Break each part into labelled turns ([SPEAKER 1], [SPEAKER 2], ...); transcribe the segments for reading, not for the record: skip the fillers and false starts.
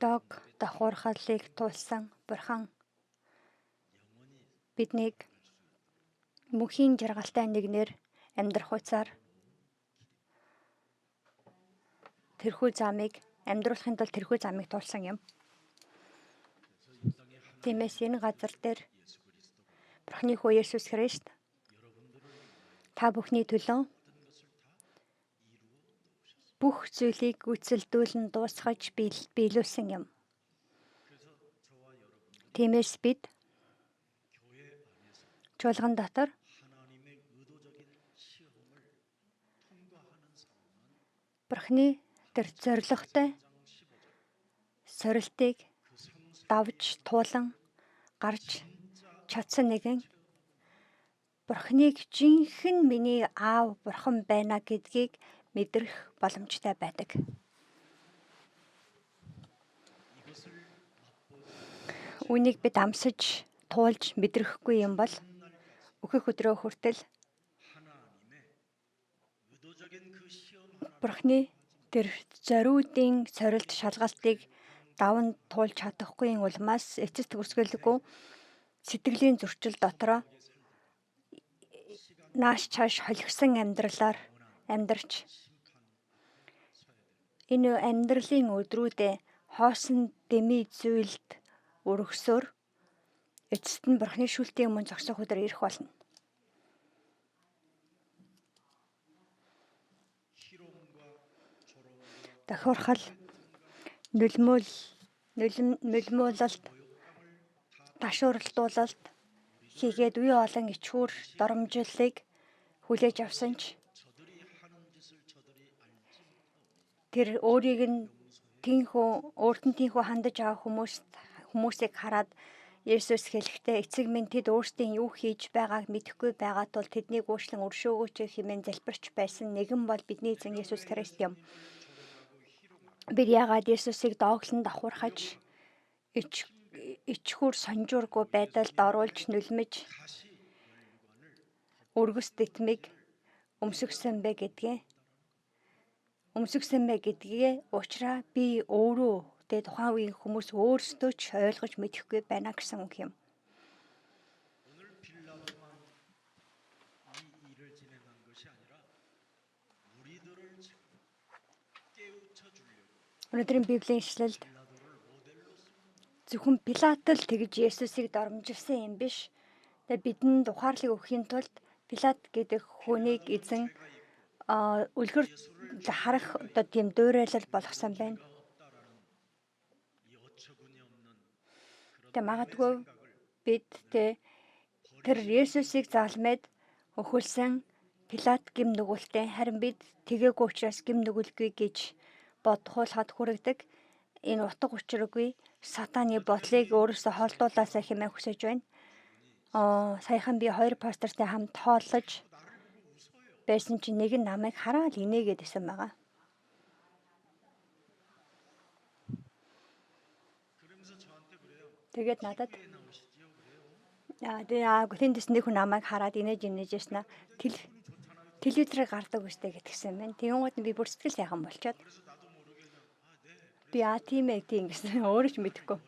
[SPEAKER 1] дог давхархалыг туулсан Бурхан биднийг мөнхийн жаргалтай нэгнэр амьдрах хуцаар тэрхүү замыг амьдруулахын тулд тэрхүү замыг туулсан юм. Тиймээс энэ газар дээр Бурхны хүү Есүс Христ та бүхний төлөө бүх зүйлийг гүйцэлдүүлэн дуусгаж биелүүлсэн юм. Тиймээс бид чуулган дотор Бурхны тэр зоригтой сорилтыг давж туулан гарч чадсан нэгэн Бурхныг жинхэнэ миний аав Бурхан байна гэдгийг мэдрэх боломжтой байдаг. Үүнийг бид амсаж туулж мэдрэхгүй юм бол өөхөх өдрөө хүртэл Бурхны тэр зориудын сорилт шалгалтыг даван туулж чадахгүй улмаас эцэст үсгэлгүй сэтгэлийн зөрчил дотроо нааш чааш холигсон амьдралаар амьдарч энэ амьдралын өдрүүдэд хоосон дэмий зүйлд өргөсөөр эцэст нь Бурхны шүүлтийн өмнө зогсох өдөр ирэх болно. Давхархал, нулимуулалт, ташууралдуулалт хийгээд үе олон ичхүүр доромжлыг хүлээж авсан ч тэр өөрийг нь өөрт нь тийхүү хандаж авах хүмүүсийг хараад Есүс хэлэхдээ эцэг минь тэд өөрсдийн юу хийж байгааг мэдэхгүй байгаа тул тэднийг уучлан өршөөгөөч хэмээн залбирч байсан нэгэн бол бидний эзэн Есүс Христ юм. Бид яагаад Есүсийг дооглон давхархаж ичхүүр сонжуургүй байдалд оруулж нүлмэж өргөс дэтмийг өмсгсөн бэ гэдгээ уучраа би өөрөө тухайн үеийн хүмүүс өөрсдөө ч ойлгож мэдэхгүй байна гэсэн үг юм. Өнөөдрийн Библийн ишлэлд зөвхөн Пилат л тэгж Есүсийг доромжилсан юм биш. Тэгээ бидэнд ухаарлыг өгөхийн тулд Пилат гэдэг хүнийг эзэн үлгэр харах тийм дуурайлал болгосон байна. Тэгээ магадгүй бид тэр Есүсийг заалмайд өхүүлсэн Пилат гим нүгэлтэй харин бид тэгээгүй учраас гим нүгэлгүй гэж бодхуулахад хүрэгдэг. Энэ утга учиргүй сатаны бодлыг өөрөөсөө холдуулаасаа хэмээн хүсэж байна. Саяхан би 2 пастортай хамт хооллож байсан чинь нэг нь намайг хараад инээгээд исэн байгаа. Тэгээд надад тэндээс нэг хүн намайг хараад инээж яснаа телевизээр гардаг үстэй гэтгсэн байна. Тэгэнгүүт би бүр сэтгэл сайхан болчиход би тийм ээ гэсэн өөрөө ч мэдэхгүй.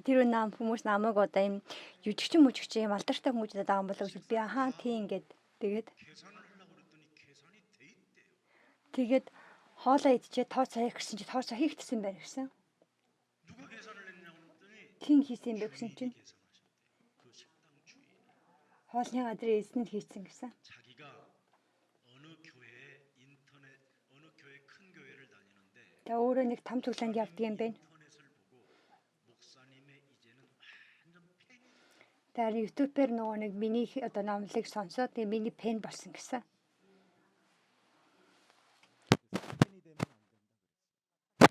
[SPEAKER 1] Тэр хүмүүс намайг одоо юм жүжигчин юм алдартай хүмүүжтэй байгаа юм болов уу би тийм ингээд тэгээд хоолоо идчихээ тооцоо хийх гэсэн чи тооцоо хийгдсэн байна гэсэн. Хин хийсэн юм бэ гэсэн чинь хоолны газрын эзэнд хийсэн гэсэн. Тэгээ өөрөө нэг том цуглаанд явдаг юм байна. Тэр YouTube-ээр нөгөө нэг миний номлыг сонсоод тэгээ миний пен болсон гэсэн.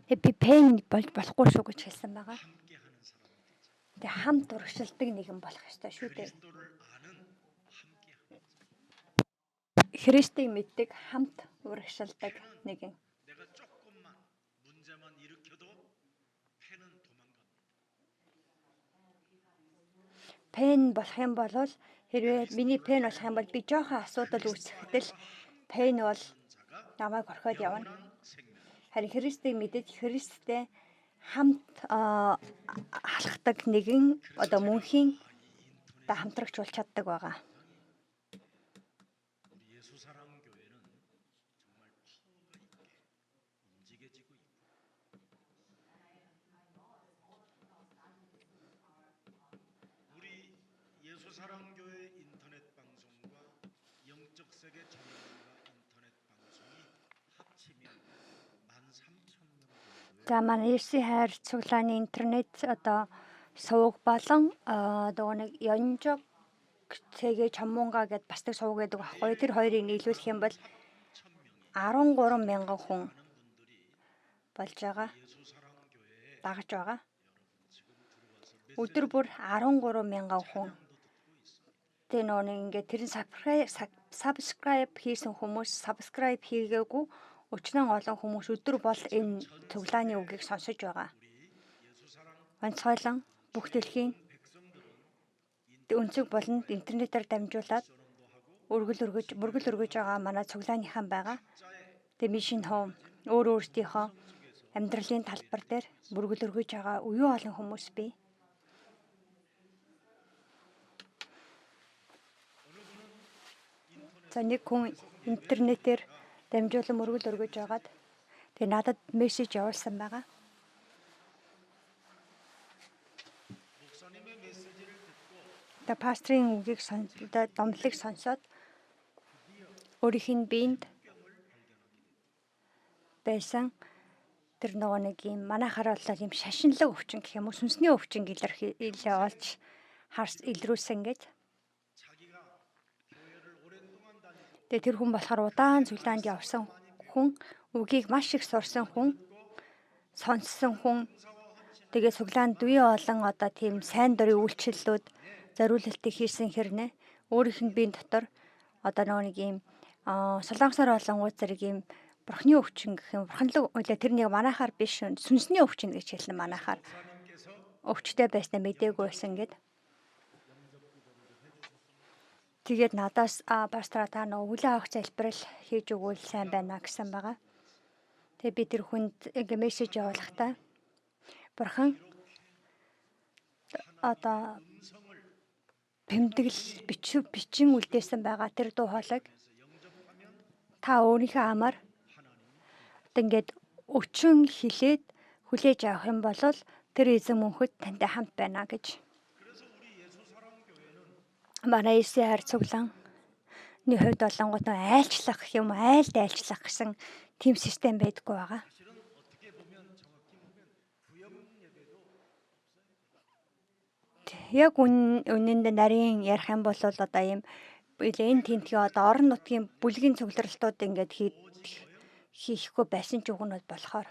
[SPEAKER 1] Би пен болж болохгүй шүү гэж хэлсэн байгаа. Тэгээ хамт урагшилдаг нэгэн болох ёстой шүү дээ. Христийг мэддэг хамт урагшилдаг нэгэн. Пен болох юм бол хэрвээ миний пен болох юм бол би жоохон асуудал үүсэхдээ пен бол намайг орхиод явна. Харин Христийг мэдэж Христтэй хамт алхдаг нэгэн мөнхийн хамтрагч болж чаддаг байгаа. За манай Есүсийн хайр цуглааны интернет сувг болон нэг Ёнжог цэгээ чамунга гэд бас нэг сувг гэдэг байхгүй. Тэр хоёрыг нийлүүлэх юм бол 13 мянган хүн болж байгаа. Дагаж байгаа. Өдөр бүр 13 мянган хүн. Тэр ингээд тэр subscribe хийсэн хүмүүс subscribe хийгээгүй өчнөн олон хүмүүс өдөр бол энэ цуглааны үгийг сонсож байгаа. Онцгойлон бүх дэлхийн өнцөг болонд интернетээр дамжуулаад мөргөл өргөж байгаа манай цуглааныхан байгаа. Тэгээ мишин хоом өөртөөхөө амьдралын талбар дээр мөргөл өргөж байгаа уян олон хүмүүс бий. За нэг хүн интернетээр дамжуулан мөргөл өргөж байгаад тэгээ надад мессеж явуулсан байгаа. Тэгээ пастрын үгийг домлыг сонсоод өөрийнх нь биед байсан тэр нэг юм манайхаар бол юм шашинлаг өвчин гэх юм уу сүнсний өвчин илэрхийлээ олж илрүүлсэн гэж. Тэгээ тэр хүн болохоор удаан цуглаанд явсан хүн, үгийг маш их сурсан хүн, сонссон хүн. Тэгээ цуглаанд үе олон тийм сайн дурын үйлчлэлүүд зориулалтыг хийсэн хэрнээ өөрийнх нь биеийн дотор нэг юм солонгосоор болон ууц зэрэг юм бурхны өвчин гэх юм бурханлаг тэрнийг манайхаар биш сүнсний өвчин гэж хэлнэ манайхаар өвчтэй байснаа мдээгүй байсан гэд. Тэгээд надаас пастора та өглөө авах залбирал хийж өгвөл сайн байна гэсэн байгаа. Тэгээд би тэр хүнд ингээ мессеж явуулахдаа бурхан бэмтгэл бичин үлдээсэн байгаа тэр дуу хоолойг та өөрийнхөө амаар ингээд өчөн хилээд хүлээж авах юм бол тэр эзэн мөнхөд тантай хамт байна гэж. Манай Есүсийн хайр цуглааны хувьд болонгууд айлчлах юм айлд айлчлах гэсэн тийм систем байдаггүй байгаа. Яг үнэндээ нарийн ярих юм бол ийм энэ тентгийн орон нутгийн бүлгийн цугларалтууд ингээд хийхгүй байсан ч үг нь болохоор.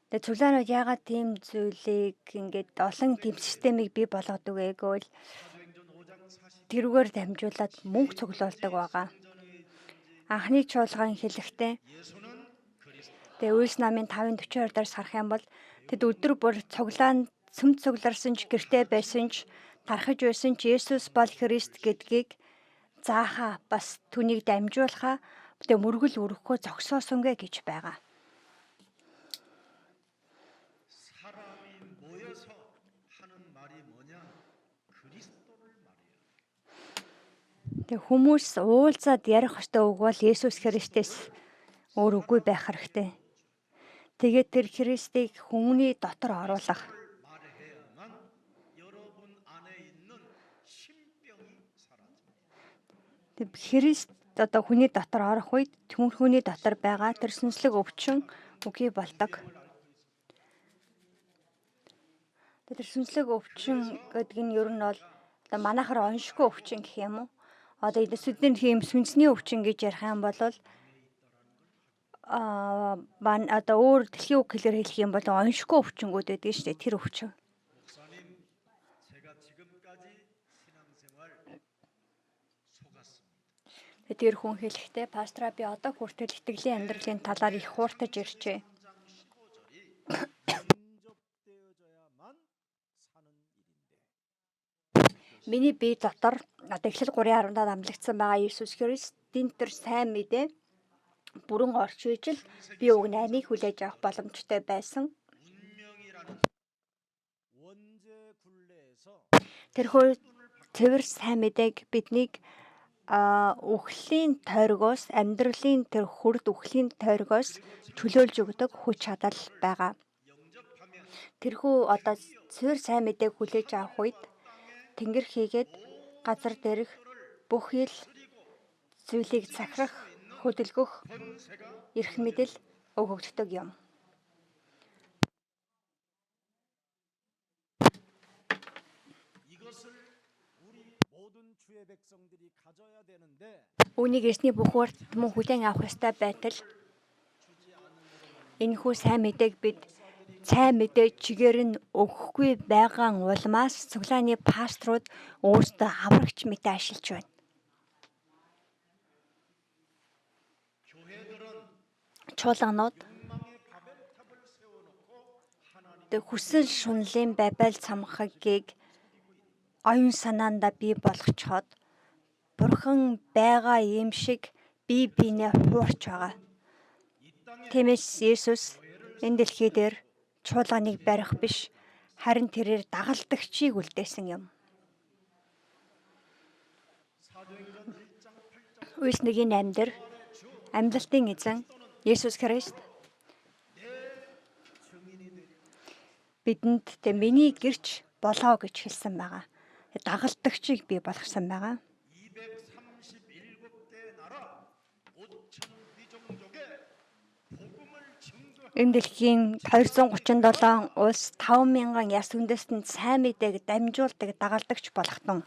[SPEAKER 1] Тэгээ цуглаанууд яагаад тийм зүйлийг ингээд олон тийм системийг бий болгодог вэ гэвэл тэрүүгээр дамжуулаад мөнгө цуглуулдаг байгаа. Анхны чуулган хэлэхдээ тэгээ Үйлс намын 5:42 дээрс харах юм бол тэд өдөр бүр цуглаанд цөмд цугларсан ч гэртээ байсан ч тархаж байсан ч Есүс бол Христ гэдгийг заахаа бас түүнийг дамжуулахаа тэгээ мөргөл өргөхөө зогсоосонгүй гэж байгаа. Тэг хүмүүс уулзаад ярих ёстой үг бол Есүс Христээс өөр үгүй байх хэрэгтэй. Тэгээд тэр Христийг хүмүүний дотор оруулах. Тэг Христ хүний дотор орох үед хүний дотор байгаа тэр сүнслэг өвчин үгүй болдог. Тэр сүнслэг өвчин гэдэг нь ер нь бол манайхаар оншгүй өвчин гэх юм уу? Эдгээр тийм сүнсний өвчин гэж ярих юм бол өөр дэлхийн үг хэлээр хэлэх юм бол оншгүй өвчнгүүд байдаг шүү дээ тэр өвчин. Тэр хүн хэлэхдээ пастора би одоо хүртэл итгэлийн амьдралын талаар их хууртаж ирчээ. Миний бие дотор Эхлэл 3:17 амлагдсан байгаа Иесус Христийн эдийн тэр сайн мэдээ бүрэн орж ижил би уг найныг хүлээж авах боломжтой байсан. Тэрхүү цэвэр сайн мэдээг биднийг үхлийн тойргоос, амьдралын тэр хүрд үхлийн тойргоос чөлөөлж өгдөг хүч чадал байгаа. Тэрхүү одоо цэвэр сайн мэдээг хүлээж авах үед Тэнгэр хийгээд газар дээрх бүх ил зүйлийг захирах, хөдөлгөх эрх мэдэл өгөгддөг юм. Үүнийг эсний бүх урт мөн хүлээн авах ёстой байтал энэхүү сайн мэдээг бид сайн мэдээ чигээр нь өгөхгүй байгаа улмаас цуглааны пасторууд өөрсдөө аврагч мэдээ ашиглаж байна. Чуулганууд хүсэл шунлын Бабель цамхагийг оюун санаандаа бий болгочход Бурхан байгаа юм шиг бие биенээ хуурч байгаа. Тиймээс Есүс энэ дэлхий дээр чуулганыг барих биш, харин тэрээр дагалдагчийг үлдээсэн юм. Үйлс 1:8 дээр амьдралтын эзэн Есүс Христ бидэнд миний гэрч болоо гэж хэлсэн байгаа. Дагалдагчийг бий болгосон байгаа. Энэ дэлхийн 237 улс 5,000 яс үндэстэн сайн мэдээг дамжуулдаг дагалдагч болготон.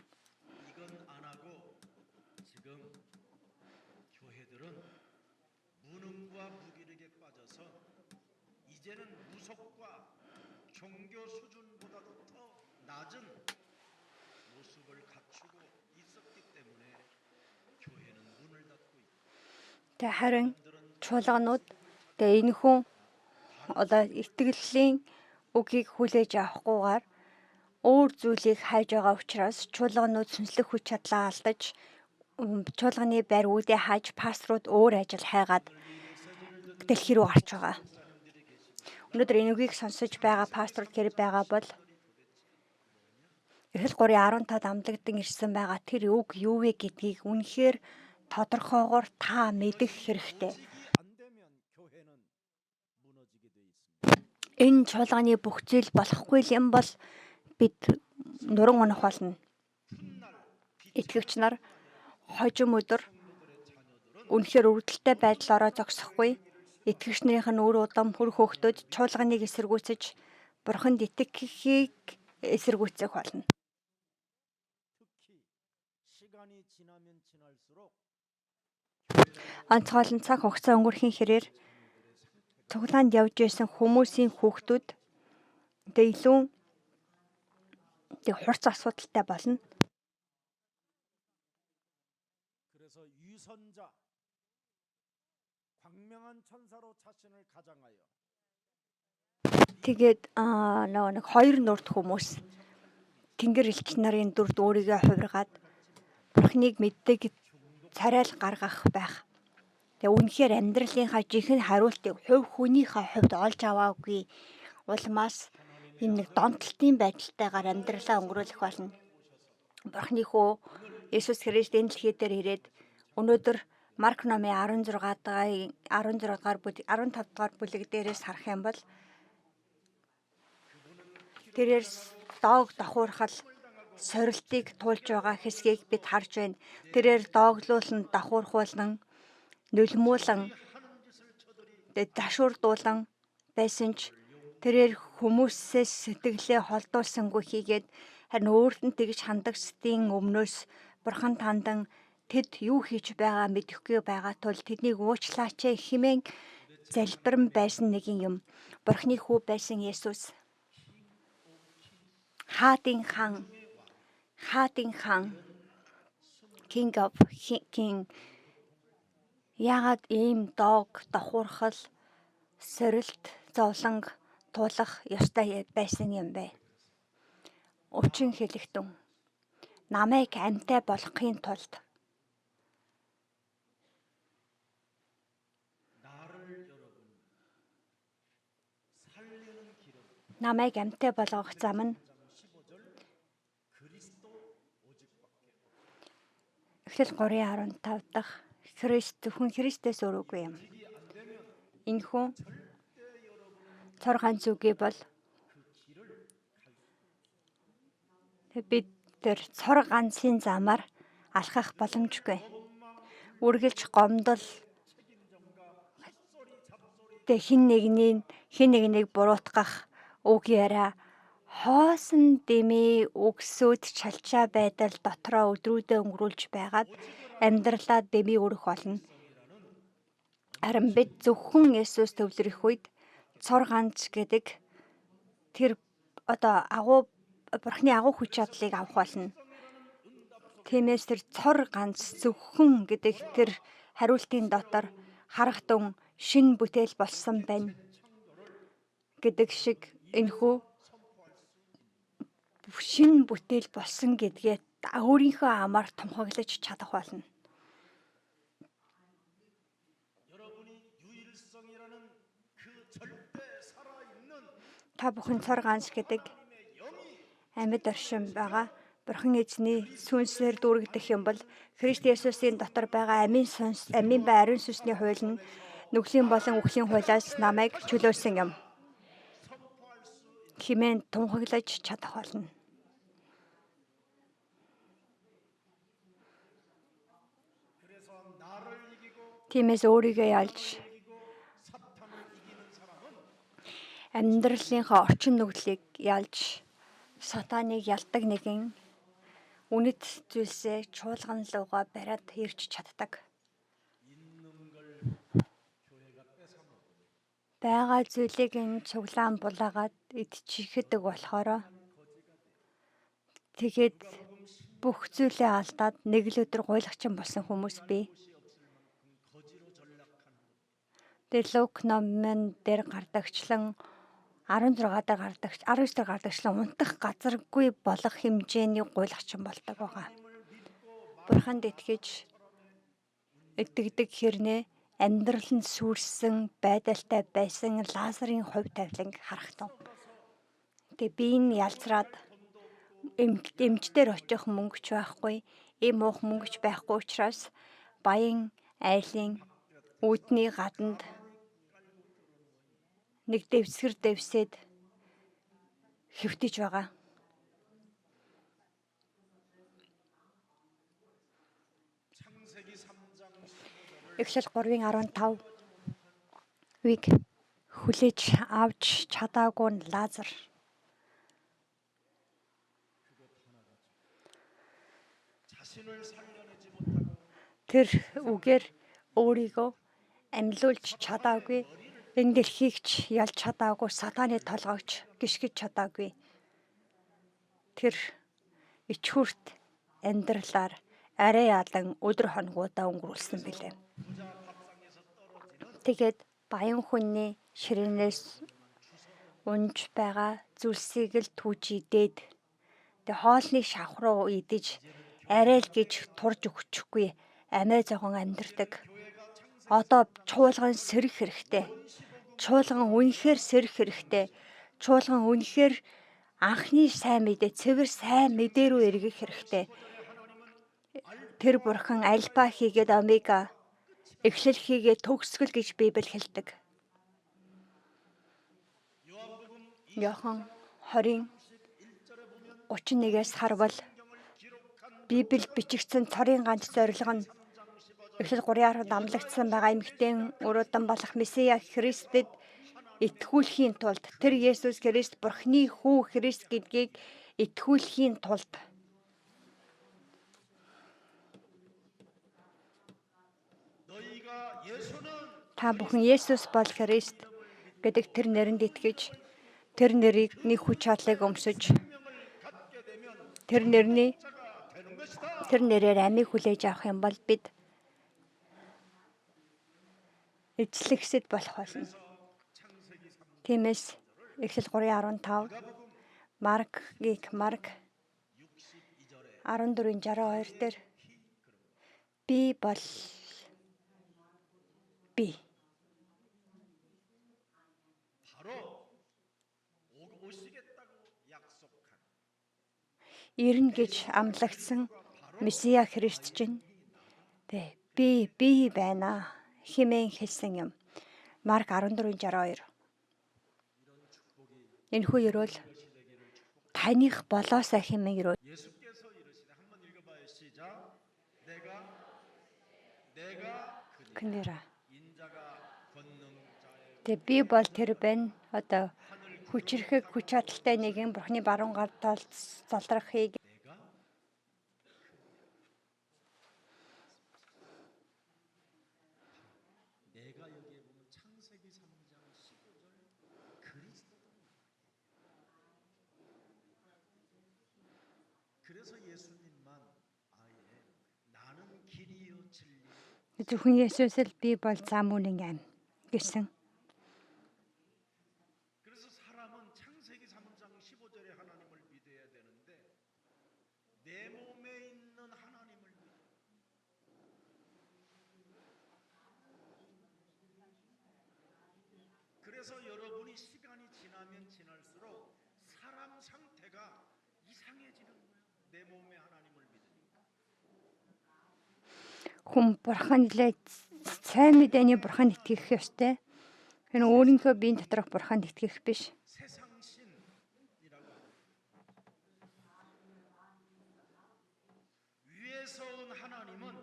[SPEAKER 1] Тэ харин чуулганууд энэхүү одоо итгэлийн үгийг хүлээж авахгүйгээр өөр зүйлийг хайж байгаа учраас чуулганууд сүнслэг хүч чадлаа алдаж чуулганы байр үүдээ хааж пасторууд өөр ажил хайгаад дэлхий рүү гарч байгаа. Өнөөдөр энэ үгийг сонсож байгаа пасторууд хэрэг байгаа бол Эхлэл 3:15-д амлагдсан ирсэн байгаа тэр үг юу вэ гэдгийг үнэхээр тодорхойгоор та мэдэх хэрэгтэй. Энэ чуулганы бүх зүйл болохгүй юм бол бид нуран унах болно. Итгэгч нар хожим өдөр үнэхээр өргөдөлтэй байдлаараа зогсохгүй. Итгэгч нарын үр удам хүр хөөхтөд чуулганыг эсэргүүцэж Бурханд итгэхийг эсэргүүцэх болно. Онцгойлон цаг хугацаа өнгөрхийн хэрээр цуглаанд явж байсан хүмүүсийн хүүхдүүд илүү хурц асуудалтай болно. Тэгээд нэг хоёр нурд хүмүүс Тэнгэр элч нарын дүрд өөрийгөө хувиргаад Бурхныг мэддэг царайл гаргах байх. Тэгээ үнэхээр амьдралынхаа жинхэнэ хариултыг хувь хүнийхээ хувьд олж аваагүй улмаас энэ нэг донтолтын байдалтайгаар амьдралаа өнгөрүүлэх болно. Бурхны хүү Есүс Христ энэ дэлхий дээр ирээд өнөөдөр Марк номын 15 дугаар бүлэг дээрээс харах юм бол тэрээр доог давхуурхал сорилтыг туулж байгаа хэсгийг бид харж байна. Тэрээр дооглуулан давхуурхуулан нулимуулан дашуурдуулан байсан ч тэрээр хүмүүсээс сэтгэлээ холдуулсангүй хийгээд харин өөрт нь тэгж хандагсдын өмнөөс Бурхан тандан тэд юу хийж байгаа мэдэхгүй байгаа тул тэднийг уучлаач хэмээн залбирэн байсан нэгэн юм. Бурхны хүү байсан Есүс хаадын хаан King of King яагаад ийм доог давхуурхал сорилт зовлонг туулах ёстой байсан юм бэ? Өчин хэлэхдээ намайг амьтаа болохын тулд намайг амьтаа болгох зам нь Эхлэл 3:15 дахь зөвхөн Христээс өөр үгүй юм. Энэхүү цор ганц үгүй бол бид тэр цор ганцын замаар алхах боломжгүй. Үргэлж гомдол хин нэгнийг буруутгах үг яриа хоосон дэмий өгсөд чалчаа байдал дотроо өдрүүдээ өнгөрүүлж байгаад амьдралаа дэмий өрөх болно. Харин бид зөвхөн Есүс төвлөрөх үед цор ганц гэдэг тэр Бурхны агуу хүч чадлыг авах болно. Тиймээс тэр цор ганц зөвхөн гэдэг тэр хариултын дотор харахтун шин бүтээл болсон байна гэдэг шиг энэхүү шин бүтээл болсон гэдгээ өөрийнхөө амаар тунхаглаж чадах болно. Та бүхэн цор ганц гэдэг амьд оршин байгаа Бурхан эзний сүнсээр дүүрэгдэх юм бол Христ Есүсийн дотор байгаа амийн ба ариун сүнсний хууль нь нүглийн болон үхлийн хуулиас намайг чөлөөлсөн юм хэмээн тунхаглаж чадах болно. Тиймээс өөрийгөө ялж амьдралынхаа орчин нөхдлийг ялж сатаныг ялдаг нэгэн үнэт зүйлсээ чуулган лугаа бариад ирж чаддаг. Бага зүйлийг нь цуглаан булаагаад идчихэдэг болохоор тэгээд бүх зүйлээ алдаад нэг л өдөр гуйлагчин болсон хүмүүс бий. Лук номын дээр гардагчлан 19 дээр гардагчлан унтах газаргүй болох хэмжээний гуйлагчин болдог байгаа. Бурханд итгэж итгэдэг хэрнээ амьдрал нь сүрсэн байдалтай байсан Лазарын хувь тавиланг харахтун. Тэгээ би энэ ялцраад эмчдэр очих мөнгөч байхгүй, эм уух мөнгөч байхгүй учраас баян айлын үүдний гаданд нэг дэвсгэр дэвсээд хэвтэж байгаа. Эхлэл 3:15-ыг хүлээж авч чадаагүй Лазар тэр үгээр өөрийгөө амьлуулж чадаагүй, энэ дэлхийг ч ялж чадаагүй, сатаны толгойч гიშгэж чадаагүй. Тэр ичхүрт амьдралаар арай ядан өдөр хоногудаа өнгөрүүлсэн билээ. Тэгээд баян хүний ширээнээс унж байгаа зүйлсийг л түүж идээд тэг хоолны шавх руу идэж арай л гэж турж өгчихгүй амиа зогон амьдэрдэг. Одоо чуулган сэрэх хэрэгтэй. Чуулган үнэхээр сэрэх хэрэгтэй. Чуулган үнэхээр анхны сайн мэдээ, цэвэр сайн мэдээ рүү эргэх хэрэгтэй. Тэр Бурхан альфа хийгээд омега, эхлэл хийгээд төгсгөл гэж Библи хэлдэг. Иохан 20:31-ээс харвал Библиэд бичигдсэн цорын ганц зорилго нь Эхлэл 3-аар дамлагдсан байгаа эмэгтэй өрөөдөн болох Месиа Христэд итгүүлэхийн тулд тэр Есүс Христ Бурхны Хүү Христ гэдгийг итгүүлэхийн тулд та бүхэн Есүс бол Христ гэдэг тэр нэрэнд итгэж тэр нэрний хүч чадлыг өмсөж тэр нэрээр амийг хүлээж авах юм бол бид эзлэгсэд болох болно. Тиймээс Эхлэл 3:15 Марк 14:62 дээр би бол би. ирнэ гэж амлагдсан Месиа Христ чинь би байна хэмээн хэлсэн юм. Марк 14:62. Энэхүү ерөөл таних болоосаа хэмээн ерөөл.
[SPEAKER 2] 예수께서 이르시되 한번 읽어봐요. 시작. 내가
[SPEAKER 1] 그니라.
[SPEAKER 2] 인자가 권능자의
[SPEAKER 1] Тэг би бол тэр байна. Одоо хүчрэхэг хүч чадалтай нэгэн Бурхны баруун гар талд залрахыг
[SPEAKER 2] 내가 여기에 보면 창세기 3장 15절 그리스도다. 그래서 예수님만 아예 나는 길이요 진리.
[SPEAKER 1] зөвхөн Есүс л би бол зам үнэн ам гэсэн.
[SPEAKER 2] 그래서 사람은 창세기 3장 15절에 하나님을 믿어야 되는데 내 몸에 있는 하나님을 믿어. 그래서 여러분이 시간이 지나면 지날수록 사람 상태가 이상해지는 거예요. 내 몸에 하나님을 믿으니까.
[SPEAKER 1] Хүн бурхан нэлээд сайн мэдээний бурхан итгэх ёстой. Энэ өөрийнхөө биеийн доторх бурхан итгэх биш.
[SPEAKER 2] 세상 신이라고 합니다. 위에서 온 하나님은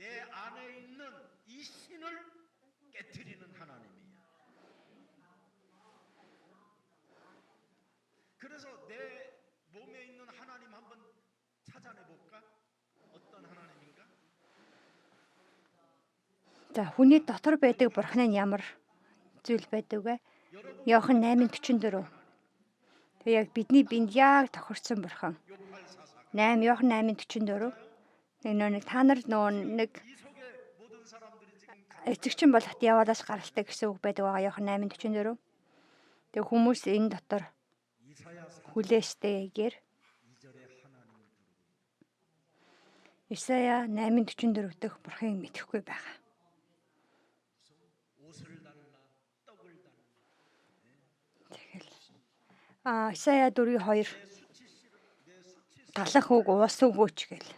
[SPEAKER 2] 내 안에 있는 이 신을 깨뜨리는 하나님이에요. 그래서 내 몸에 있는 하나님 한번 찾아내 볼까? 어떤 하나님인가?
[SPEAKER 1] За хүний дотор байдаг бурхан нь ямар зүйл байдаг вэ? Иохан 8:44. Тэг яг бидний биед яг тохирсон бурхан. 8 Иохан 8:44. Нэг та нар нэг
[SPEAKER 2] 이 속에 모든 사람들이 지금
[SPEAKER 1] эцэгчин болохт яваалаас гаралтай гэсэн үг байдаг байгаа Иохан 8:44. Тэг хүмүүс энэ дотор
[SPEAKER 2] 이사야 4장
[SPEAKER 1] хүлээстэйгээр
[SPEAKER 2] 2절에 하나님을 부르고
[SPEAKER 1] Исая 8:44 дэх бурхыг мэдэхгүй байгаа.
[SPEAKER 2] 옷을 달라 떡을 달라
[SPEAKER 1] Тэгэл Исая 4:2 талах үг уус өгөөч гэл.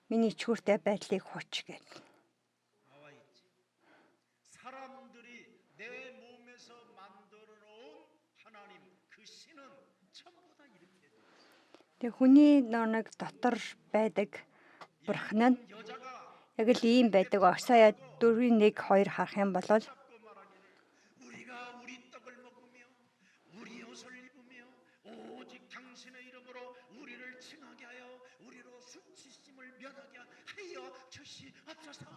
[SPEAKER 1] Миний ичгүүртэй байдлыг хуч гэл.
[SPEAKER 2] 나와 있지. 사람들이 내 몸에서 만들어 놓은 하나님 그 신은 전부 다 이렇게 돼.
[SPEAKER 1] Тэг хүний нэг дотор байдаг бурхан нь
[SPEAKER 2] 여자가
[SPEAKER 1] яг л ийм байдаг. Исая 4:1-2 харах юм бол
[SPEAKER 2] 자꾸 말하기를 우리가 우리 떡을 먹으며 우리 옷을 입으며 오직 당신의 이름으로 우리를 칭하게 하여 우리로 수치심을 면하게 하여 주시옵소서.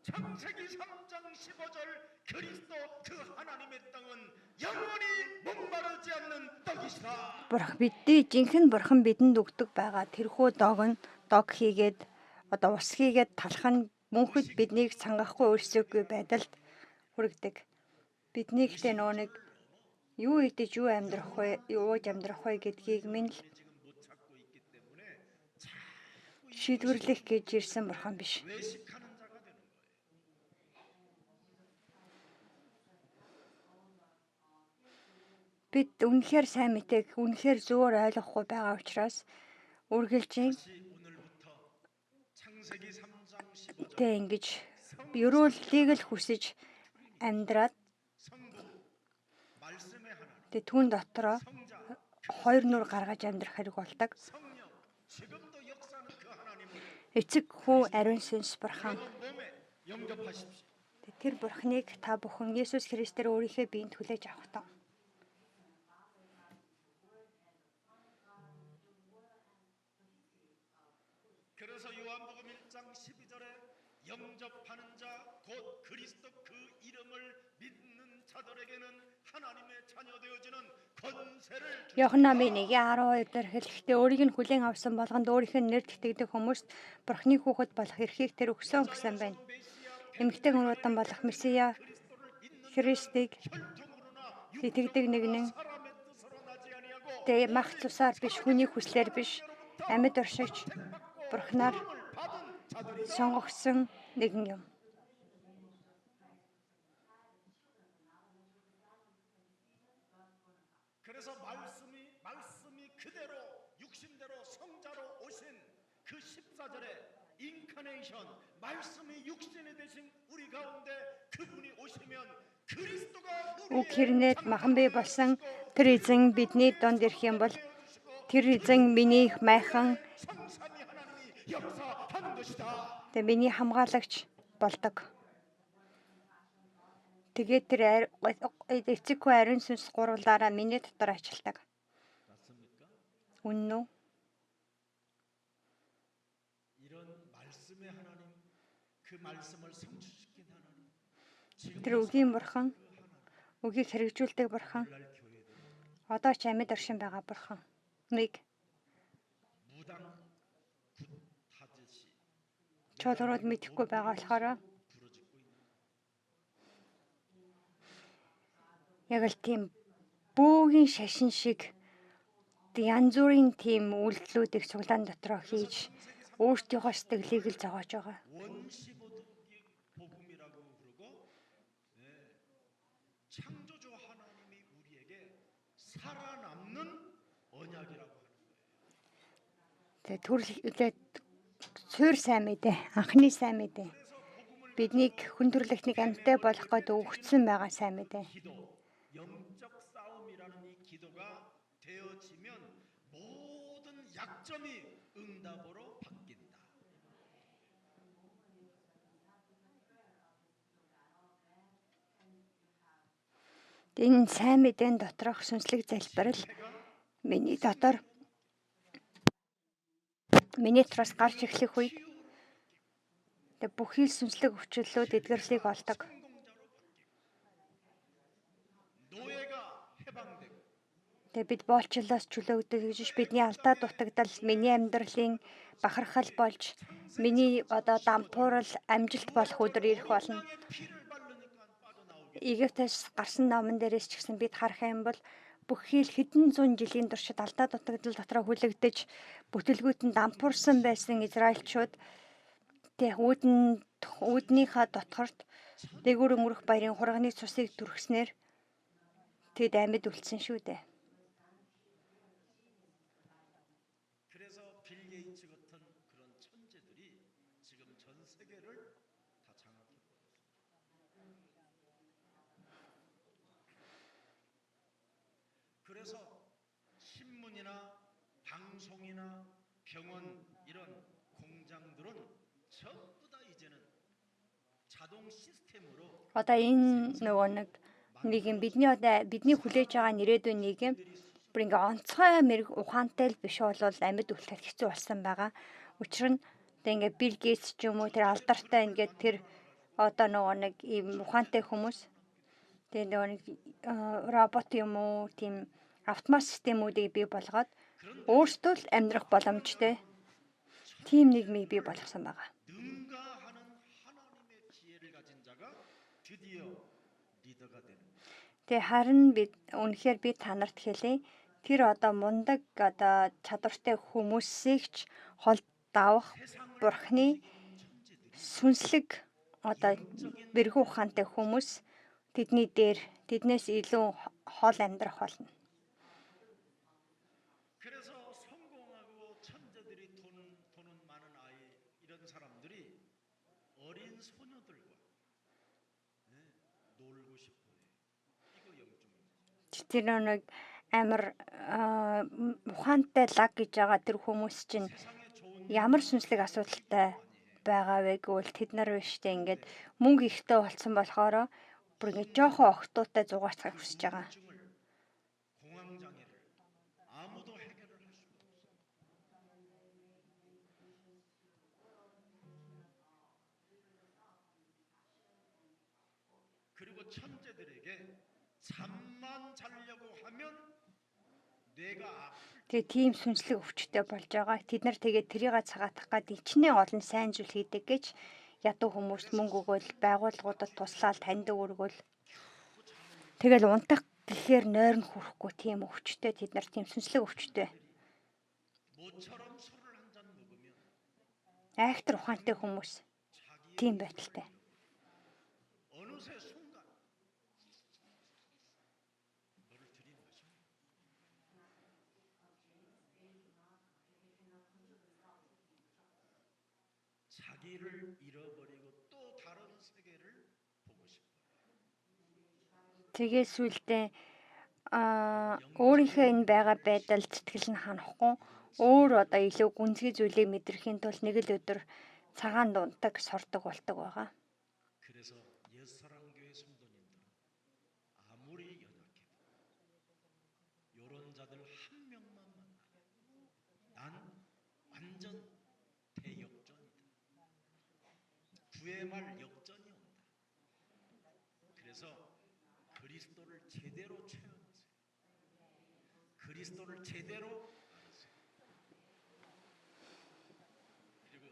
[SPEAKER 2] 창세기 3장 15절 그리스도 그 하나님의 땅은 영원히 목마르지 않는 떡이시라.
[SPEAKER 1] бидний жинхэнэ бурхан бидэнд өгдөг байгаа тэрхүү дог хийгээд одоо ус хийгээд талах нь мөнхөд биднийг цангахгүй өрсөхгүй байдалд хүргэдэг. Бидний ихтэй нэг юу идэж юу амьдрах вэ, юуж амьдрах вэ гэдгийг минь л
[SPEAKER 2] 지금 못 찾고 있기 때문에
[SPEAKER 1] шийдвэрлэх гэж ирсэн бурхан биш.
[SPEAKER 2] 외식하는 자가 되는 거예요.
[SPEAKER 1] Бид үнэхээр сайн мэдээг үнэхээр зөвөр ойлгохгүй байгаа учраас үргэлжийн
[SPEAKER 2] 다시 오늘부터 창세기 3장 15절
[SPEAKER 1] тэ ингэж ерөөллийг л хүсэж амьдраад
[SPEAKER 2] 성부 말씀의 하나님
[SPEAKER 1] тэ түүн дотроо
[SPEAKER 2] 성자
[SPEAKER 1] хоёр нүр гаргаж амьдрах хэрэг болдог.
[SPEAKER 2] 성령 지금도 역사하는 그 하나님을
[SPEAKER 1] Эцэг хүү ариун сүнс бурхан.
[SPEAKER 2] 여러분 몸에 영접하십시오.
[SPEAKER 1] Тэр бурханыг та бүхэн Есүс Христээр өөрийнхөө биеинд хүлээж авах таа.
[SPEAKER 2] 그래서 요한복음 1장 12절에 영접하는 자 곧 그리스도 그 이름을 믿는 자들에게는 하나님의 자녀 되어지는 권세를
[SPEAKER 1] Иохан намын 1:12 дээр хэлэхдээ өөрийг нь хүлээн авсан болгонд өөрийнх нь нэр тэтгэдэг хүмүүст бурхны хүүхэд болох эрхийг тэр өгсөн гэсэн байна. Эмэгтэй хүмүүстэн болох Месиа Христийг итгэдэг нэгэн
[SPEAKER 2] 사람의 뜻으로 나지 아니하고
[SPEAKER 1] тэ мах цусаар биш хүний хүслээр биш амьд оршиж бурхнаар
[SPEAKER 2] 받은 자들이
[SPEAKER 1] сонгогдсон нэгэн юм.
[SPEAKER 2] 그래서 말씀이 그대로 육신대로 성자로 오신 그 14절에 인카네이션 말씀이 육신이 되신 우리 가운데 그분이 오시면 그리스도가
[SPEAKER 1] Үг хэрнээд махан бий болсон тэр эзэн бидний донд ирэх юм бол тэр эзэн миний майхан
[SPEAKER 2] 성삼위 하나님이 역사하는 것이다.
[SPEAKER 1] тэгээ миний хамгаалагч болдог. Тэгээд тэр эцэггүй ариун сүнс гурвлаараа миний дотор ажилладаг.
[SPEAKER 2] 맞습니까?
[SPEAKER 1] Үнэн үү?
[SPEAKER 2] 이런 말씀의 하나님, 그 말씀을 성취시킨 하나님.
[SPEAKER 1] Тэр үгийн бурхан, үгийг хэрэгжүүлдэг бурхан,
[SPEAKER 2] 오늘날 교회들
[SPEAKER 1] одоо ч амьд оршин байгаа бурхан. Нэг
[SPEAKER 2] 무당 굿 타듯이
[SPEAKER 1] чуулгарууд мэдэхгүй байгаа болохоор
[SPEAKER 2] 부러지고 있는
[SPEAKER 1] яг л тийм бөөгийн шашин шиг янз бүрийн тийм үйлдэлүүдийг цуглаан дотроо хийж өөртөөхөө сэтгэлийг л зовоож байгаа.
[SPEAKER 2] 원시보기 복음이라고 부르고 창조주 하나님이 우리에게 살아남는 언약이라고 하는 거예요.
[SPEAKER 1] Тэгээд суурь сайн мэдээ, анхны сайн мэдээ. Биднийг хүн төрлөختнийг амьтаа болох гэдэг өгсөн байгаа сайн мэдээ.
[SPEAKER 2] 기도, 영적 싸움이라는 이 기도가 되어지면 모든 약점이 응답으로 바뀐다.
[SPEAKER 1] Энэ сайн мэдээний доторх сүнслэг залбирал миний дотор миний дотроос гарч эхлэх үед бүхий л сүнслэг өвчлөлүүд эдгэрлийг олдог.
[SPEAKER 2] 노예가 해방되고
[SPEAKER 1] Тэгээд бид боолчлоос чөлөөгдөж гэж бидний алдаа дутагдал миний амьдралын бахархал болж миний одоо дампуурал амжилт болох өдөр ирэх болно.
[SPEAKER 2] 피를 바르니까 빠져나오게
[SPEAKER 1] Египтээс гарсан номон дээрээс ч гэсэн бид харах юм бол бүхий л хэдэн зуун жилийн туршид алдаа дутагдал дотроо хүлэгдэж бүтэлгүйт нь дампуурсан байсан израильчууд тэг үүднийхээ дотгорт дээгүүр өнгөрөх баярын хурганы цусыг түрхснээр тэд амьд үлдсэн шүү дээ.
[SPEAKER 2] 그래서 빌 게이츠 같은 그런 천재들이 지금 전 세계를 다 장악해 버렸어요. 그래서 신문이나 방송이나 병원 이런 공장들은 전부 다 이제는 자동 시스템으로
[SPEAKER 1] Одоо энэ нөгөө нэг юм бидний хүлээж байгаа нэрээдүйн нийгэм бүр ингээ онцгой мэрэг ухаантай л биш бол амьд үлдэхэд хэцүү болсон байгаа. Учир нь одоо ингээ Билл Гейтс ч юм уу тэр алдартай ингээ тэр одоо нөгөө нэг ийм ухаантай хүмүүс тэгээ нөгөө нэг робот юм уу тийм автомат системүүдийг бий болгоод өөрсдөө л амьдрах боломжтой тийм нийгмийг бий болгосон байгаа.
[SPEAKER 2] 능가하는 하나님의 지혜를 가진 자가 드디어 리더가 되는 거예요.
[SPEAKER 1] Тэгээ харин бид үнэхээр би танарт хэлье. Тэр одоо мундаг одоо чадвартай хүмүүсийг ч хол давах бурхны сүнслэг одоо бэрхүү ухаантай хүмүүс тэдний дээр тэднээс илүү хол амьдрах болно.
[SPEAKER 2] 그래서 성공하고 천재들이 돈은 많은 아이 이런 사람들이 어린 소녀들과 놀고 싶어해. 이거 영적인
[SPEAKER 1] Тэр нэг амар ухаантай лаг гэж байгаа тэр хүмүүс чинь
[SPEAKER 2] 세상에 좋은
[SPEAKER 1] ямар сүнслэг асуудалтай байгаа вэ гэвэл тэд нар биш тэ ингээд мөнгө ихтэй болсон болохоор бүр ингээд жоохон охтуутай зугаацахыг хүсэж байгаа.
[SPEAKER 2] 중을 공황장애를 아무도 해결을 할 수가 없어. 그리고 천재들에게 잠만 자려고 하면 뇌가
[SPEAKER 1] Тэгээ тийм сүнслэг өвчтөй болж байгаа. Тэд нар тэгээд тэрийг цагаатах гад ичнээ олон сайн зүйл хийдэг гэж ядуу хүмүүст мөнгө өгөөл байгууллагуудад туслаад таньдаг өргөөл. Тэгэл унтах гэхээр нойрон хүрэхгүй тийм өвчтөй тэд нар тийм сүнслэг өвчтөй.
[SPEAKER 2] 모처럼 술을 한 잔 먹으면
[SPEAKER 1] Айхтар ухаантай хүмүүс тийм байдалтай.
[SPEAKER 2] 어느새 순간 너를 들이마셔. 자기를 잃어버리고 또 다른 세계를 보고 싶어요.
[SPEAKER 1] Тэгээ сүултээ өөрийнхөө энэ байгаа байдал сэтгэл нь ханахгүй өөр одоо илүү гүнзгий зүйлийг мэдрэхийн тулд нэг л өдөр цагаан дундаг сурдаг болдог байгаа.
[SPEAKER 2] 그래서 옛사랑교회 성도님들은 아무리 연약해도 요런 자들 한 명만 만나면 난 완전 대역전이다. 구의 말 역전이 온다. 그래서 그리스도를 제대로 체험하세요. 그리스도를 제대로 알으세요. 그리고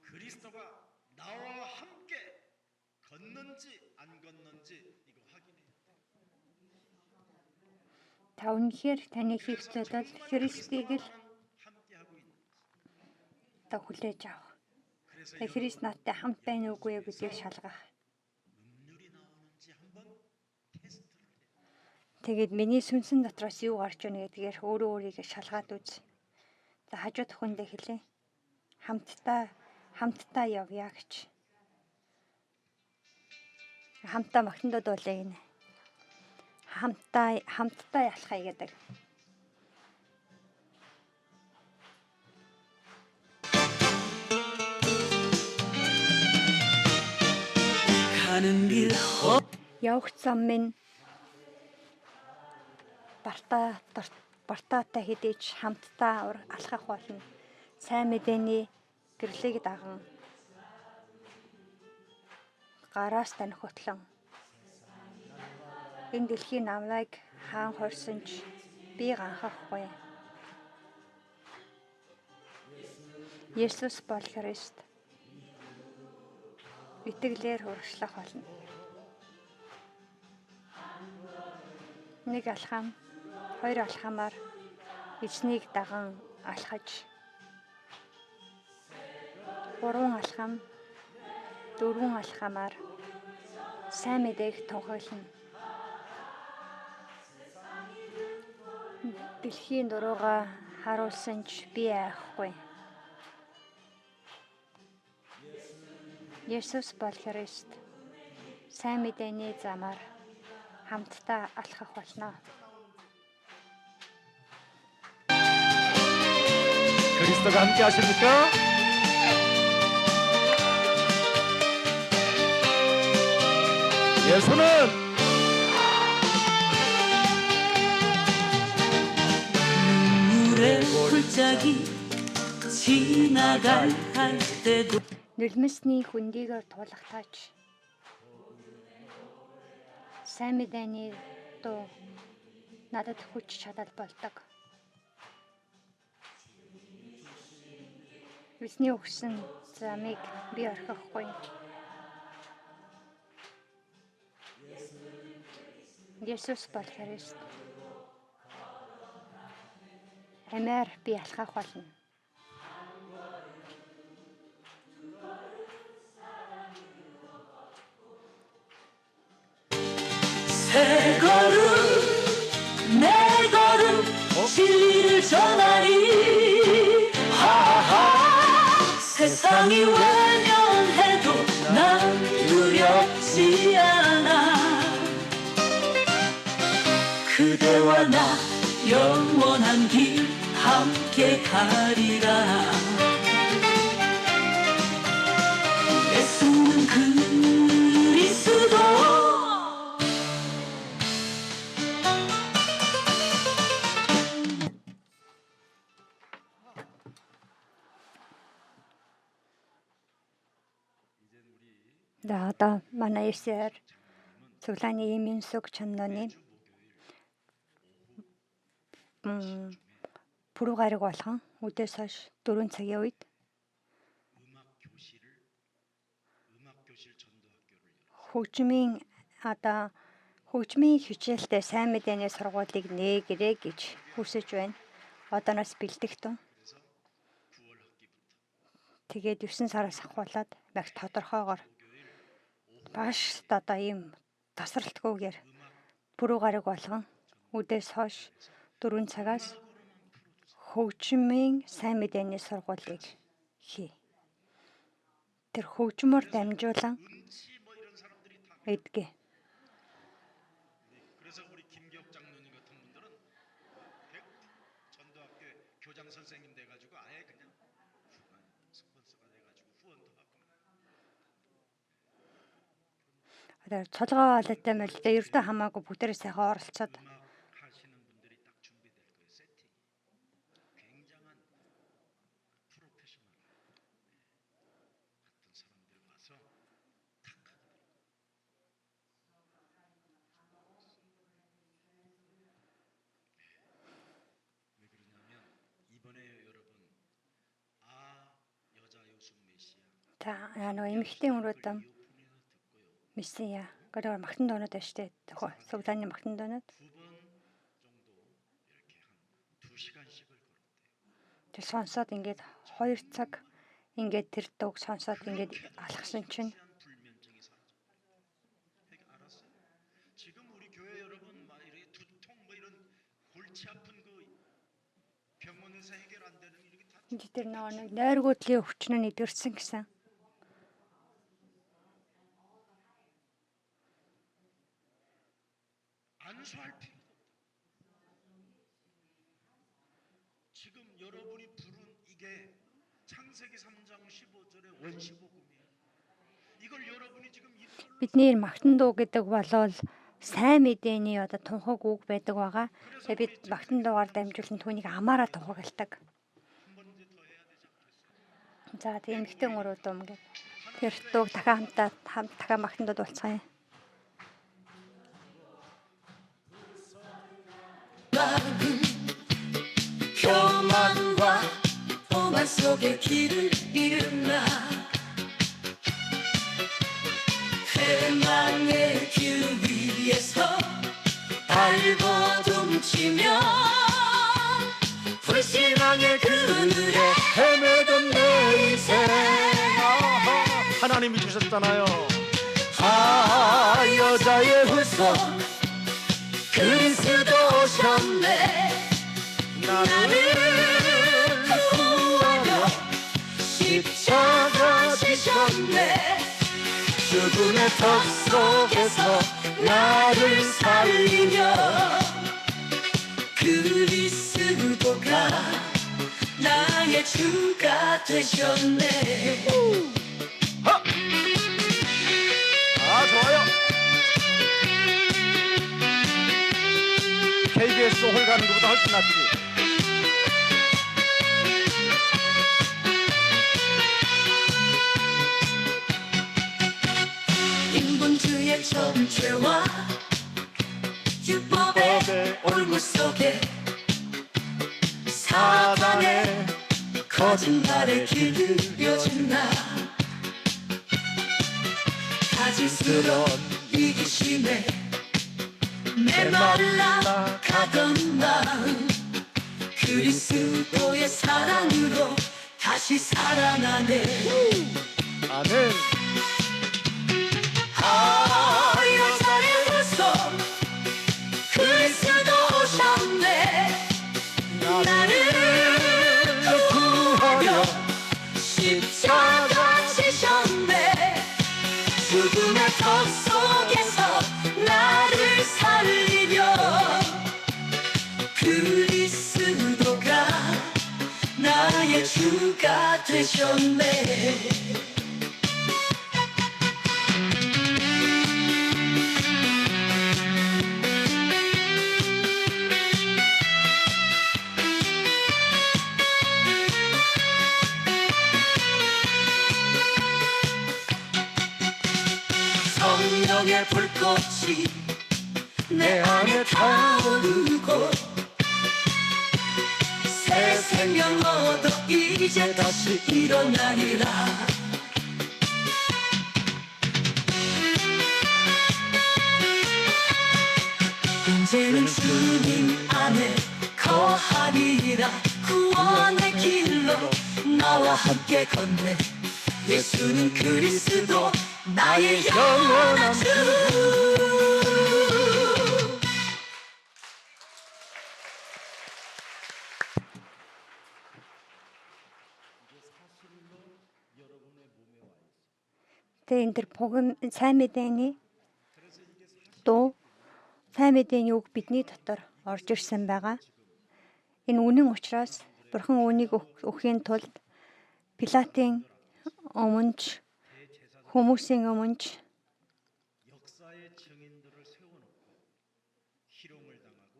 [SPEAKER 2] 그리스도가 나와 함께 걷는지 안 걷는지 이거 확인해야 돼.
[SPEAKER 1] Та үнэхээр таны хийгчдод Христийг л
[SPEAKER 2] 함께 하고 있는지.
[SPEAKER 1] одоо хүлээж авах.
[SPEAKER 2] 그래서
[SPEAKER 1] Тэгээ Христ надтай хамт байна уугүй юу гэдгийг шалгах.
[SPEAKER 2] 음률이 나오는지 한번 테스트를 해.
[SPEAKER 1] Тэгээд миний сүнсэн дотроос юу гарч ийнэ гэдгээр өөрөө өөрийгөө шалгаад үз. За хажуу төхөндөө хэлээ. Хамтдаа явъя гэж. Хамтдаа магтандууд болъё гинэ. Хамтдаа ялахаа гэдэг.
[SPEAKER 3] 가는 길
[SPEAKER 1] Явах зам минь бартаатай хэдийч хамтдаа алхах болно. Сайн мэдээний гэрлийг даган гараас танихутлан энэ дэлхийн намайг хаан хорсон ч би ганхахгүй. Есүс бол Христ. Итгэлээр хүрчлэх болно. Нэг алхам, хоёр алхамаар эзнийг даган алхаж, гурван алхам, дөрвөн алхамаар сайн мэдээг тунхаглана. Дэлхийн дуруугаа харуулсан ч би айхгүй. Есүс бол Христ. Сайн мэдээний замаар хамтдаа алхах болно.
[SPEAKER 4] 그리스도가 함께 하십니까? 예수는
[SPEAKER 3] 눈물의 풀짝이 지나갈 때도
[SPEAKER 1] Нулимсны хүндийгээр тулахтаач. Сайн мэдээний дуу надад хүч чадал болдог. Эзний өгсөн замыг би орхихгүй. Есүс бол Христ. Амиар би алхах болно.
[SPEAKER 3] 새 걸음 내 걸음 진리를 전하리 하하 세상이 외면해도 난 두렵지 않아 그대와 나 영원한 길 함께 가리라 예수는 그리스도
[SPEAKER 1] За одоо манай эсээр цуглааны имийн сүг чанны пүрэв гараг болгон үдээс хойш 4 цагийн үед
[SPEAKER 2] 음악 교실 전도학교를 열어.
[SPEAKER 1] хөгжмийн хичээлтэй сайн мэдээний сургуулийг нээгэрэй гэж хүсэж байна. Одооноос бэлтгэв.
[SPEAKER 2] 그래서 9월 학기부터
[SPEAKER 1] Тэгээд 9 сараас ахуулаад баг тодорхойгоор Бааш одоо ийм тасралтгүйгээр бүрүү гараг болгон үдээс хойш 4 цагаас хөгжмийн сайн мэдээний сургуулийг хий. Тэр хөгжмөөр дамжуулан эдгэ.
[SPEAKER 2] 그래서 우리 김기혁 장로님 같은 분들은 전도학교 교장 선생님 돼가지고 아예 그냥 스폰서가 돼가지고 후원도 하고.
[SPEAKER 1] Одоо цолгоо олоотой мэл тэ ердөө хамаагүй бүгдээрээ сайхан оролцоод
[SPEAKER 2] 음악 하시는 분들이 딱 준비될 거예요. 세팅. 굉장한 프로페셔널 같은 사람들이 와서 왜 그러냐면 이번에 여러분 여자 요술 메시아
[SPEAKER 1] та нөгөө эмэгтэй өрөөдөм мессия гэдэг магтан доонод байна штэ. Суглааны магтан доонод.
[SPEAKER 2] 두 번 정도 이렇게 한 2시간씩을 걸었대요.
[SPEAKER 1] Тэр сонсоод ингээд 2 цаг ингээд тэр дууг сонсоод ингээд алхсан чинь
[SPEAKER 2] 불면증이 사라져. 알았어요? 지금 우리 교회 여러분 막 이렇게 두통 뭐 이런 골치 아픈 그 병원에서 해결 안 되는 이렇게 다
[SPEAKER 1] тэр нэг нойргуудлын өвчин нь эдгэрсэн гэсэн.
[SPEAKER 2] 안수할 필요가 없다. 지금 여러분이 부른 이게 창세기 3장 15절의 원시복음이에요. 이걸 여러분이 지금 이걸로
[SPEAKER 1] Бидний магтан дуу гэдэг болвол сайн мэдээний одоо тунхаг үг байдаг байгаа. Тэгээ бид магтан дуугаар дамжуулан түүнийг амаараа тунхагладаг.
[SPEAKER 2] 한 번 이제 더 해야 되지 않겠어요?
[SPEAKER 1] За тэгээ эмэгтэй өрөөдөм ингээд тэр дууг дахиад дахиад магтан дууд болцгаая.
[SPEAKER 3] 교만과 오만 속에 길을 잃나 회망의 길 위에서 발버둥치며 불신앙의 그늘에
[SPEAKER 4] 헤매던 내 인생 하나님이 주셨잖아요.
[SPEAKER 3] 여자의 후손 그리스도 오셨네 나를 구하려 십자가 지셨네 죽음의 턱 속에서 나를 살리며 그리스도가 나의 주가 되셨네
[SPEAKER 4] 좋아요. KBS 홀 가는 것보다 훨씬 낫지.
[SPEAKER 3] 인본주의 정죄와 율법의 올무 속에 사단의 거짓말에 길들여진 나 가질스러운 이기심에 메말라 가던 마음 그리스도의 사랑으로 다시 살아나네
[SPEAKER 4] 아멘.
[SPEAKER 3] 여자의 후손 그리스도 오셨네 나를 구하려 십자가 지셨네 죽음의 턱 속에서 나를 살리려 그리스도가 나의 주가 되셨네 성령의 불꽃이 내 안에 타오르고 새 생명 얻어 이제 다시 일어나리라 이제는 주님 안에 거하리라 구원의 길로 나와 함께 걷네 예수는 그리스도 나의 영원한 주.
[SPEAKER 1] Тэгээ энэ төр богино сайн мэдээний дуу, сайн мэдээний үг бидний дотор орж ирсэн байгаа. Энэ үнэн учраас Бурхан үүнийг өхийн тулд Пилатын өмнөж, хүмүүсийн өмнөж
[SPEAKER 2] 역사의 증인들을 세워놓고 희롱을 당하고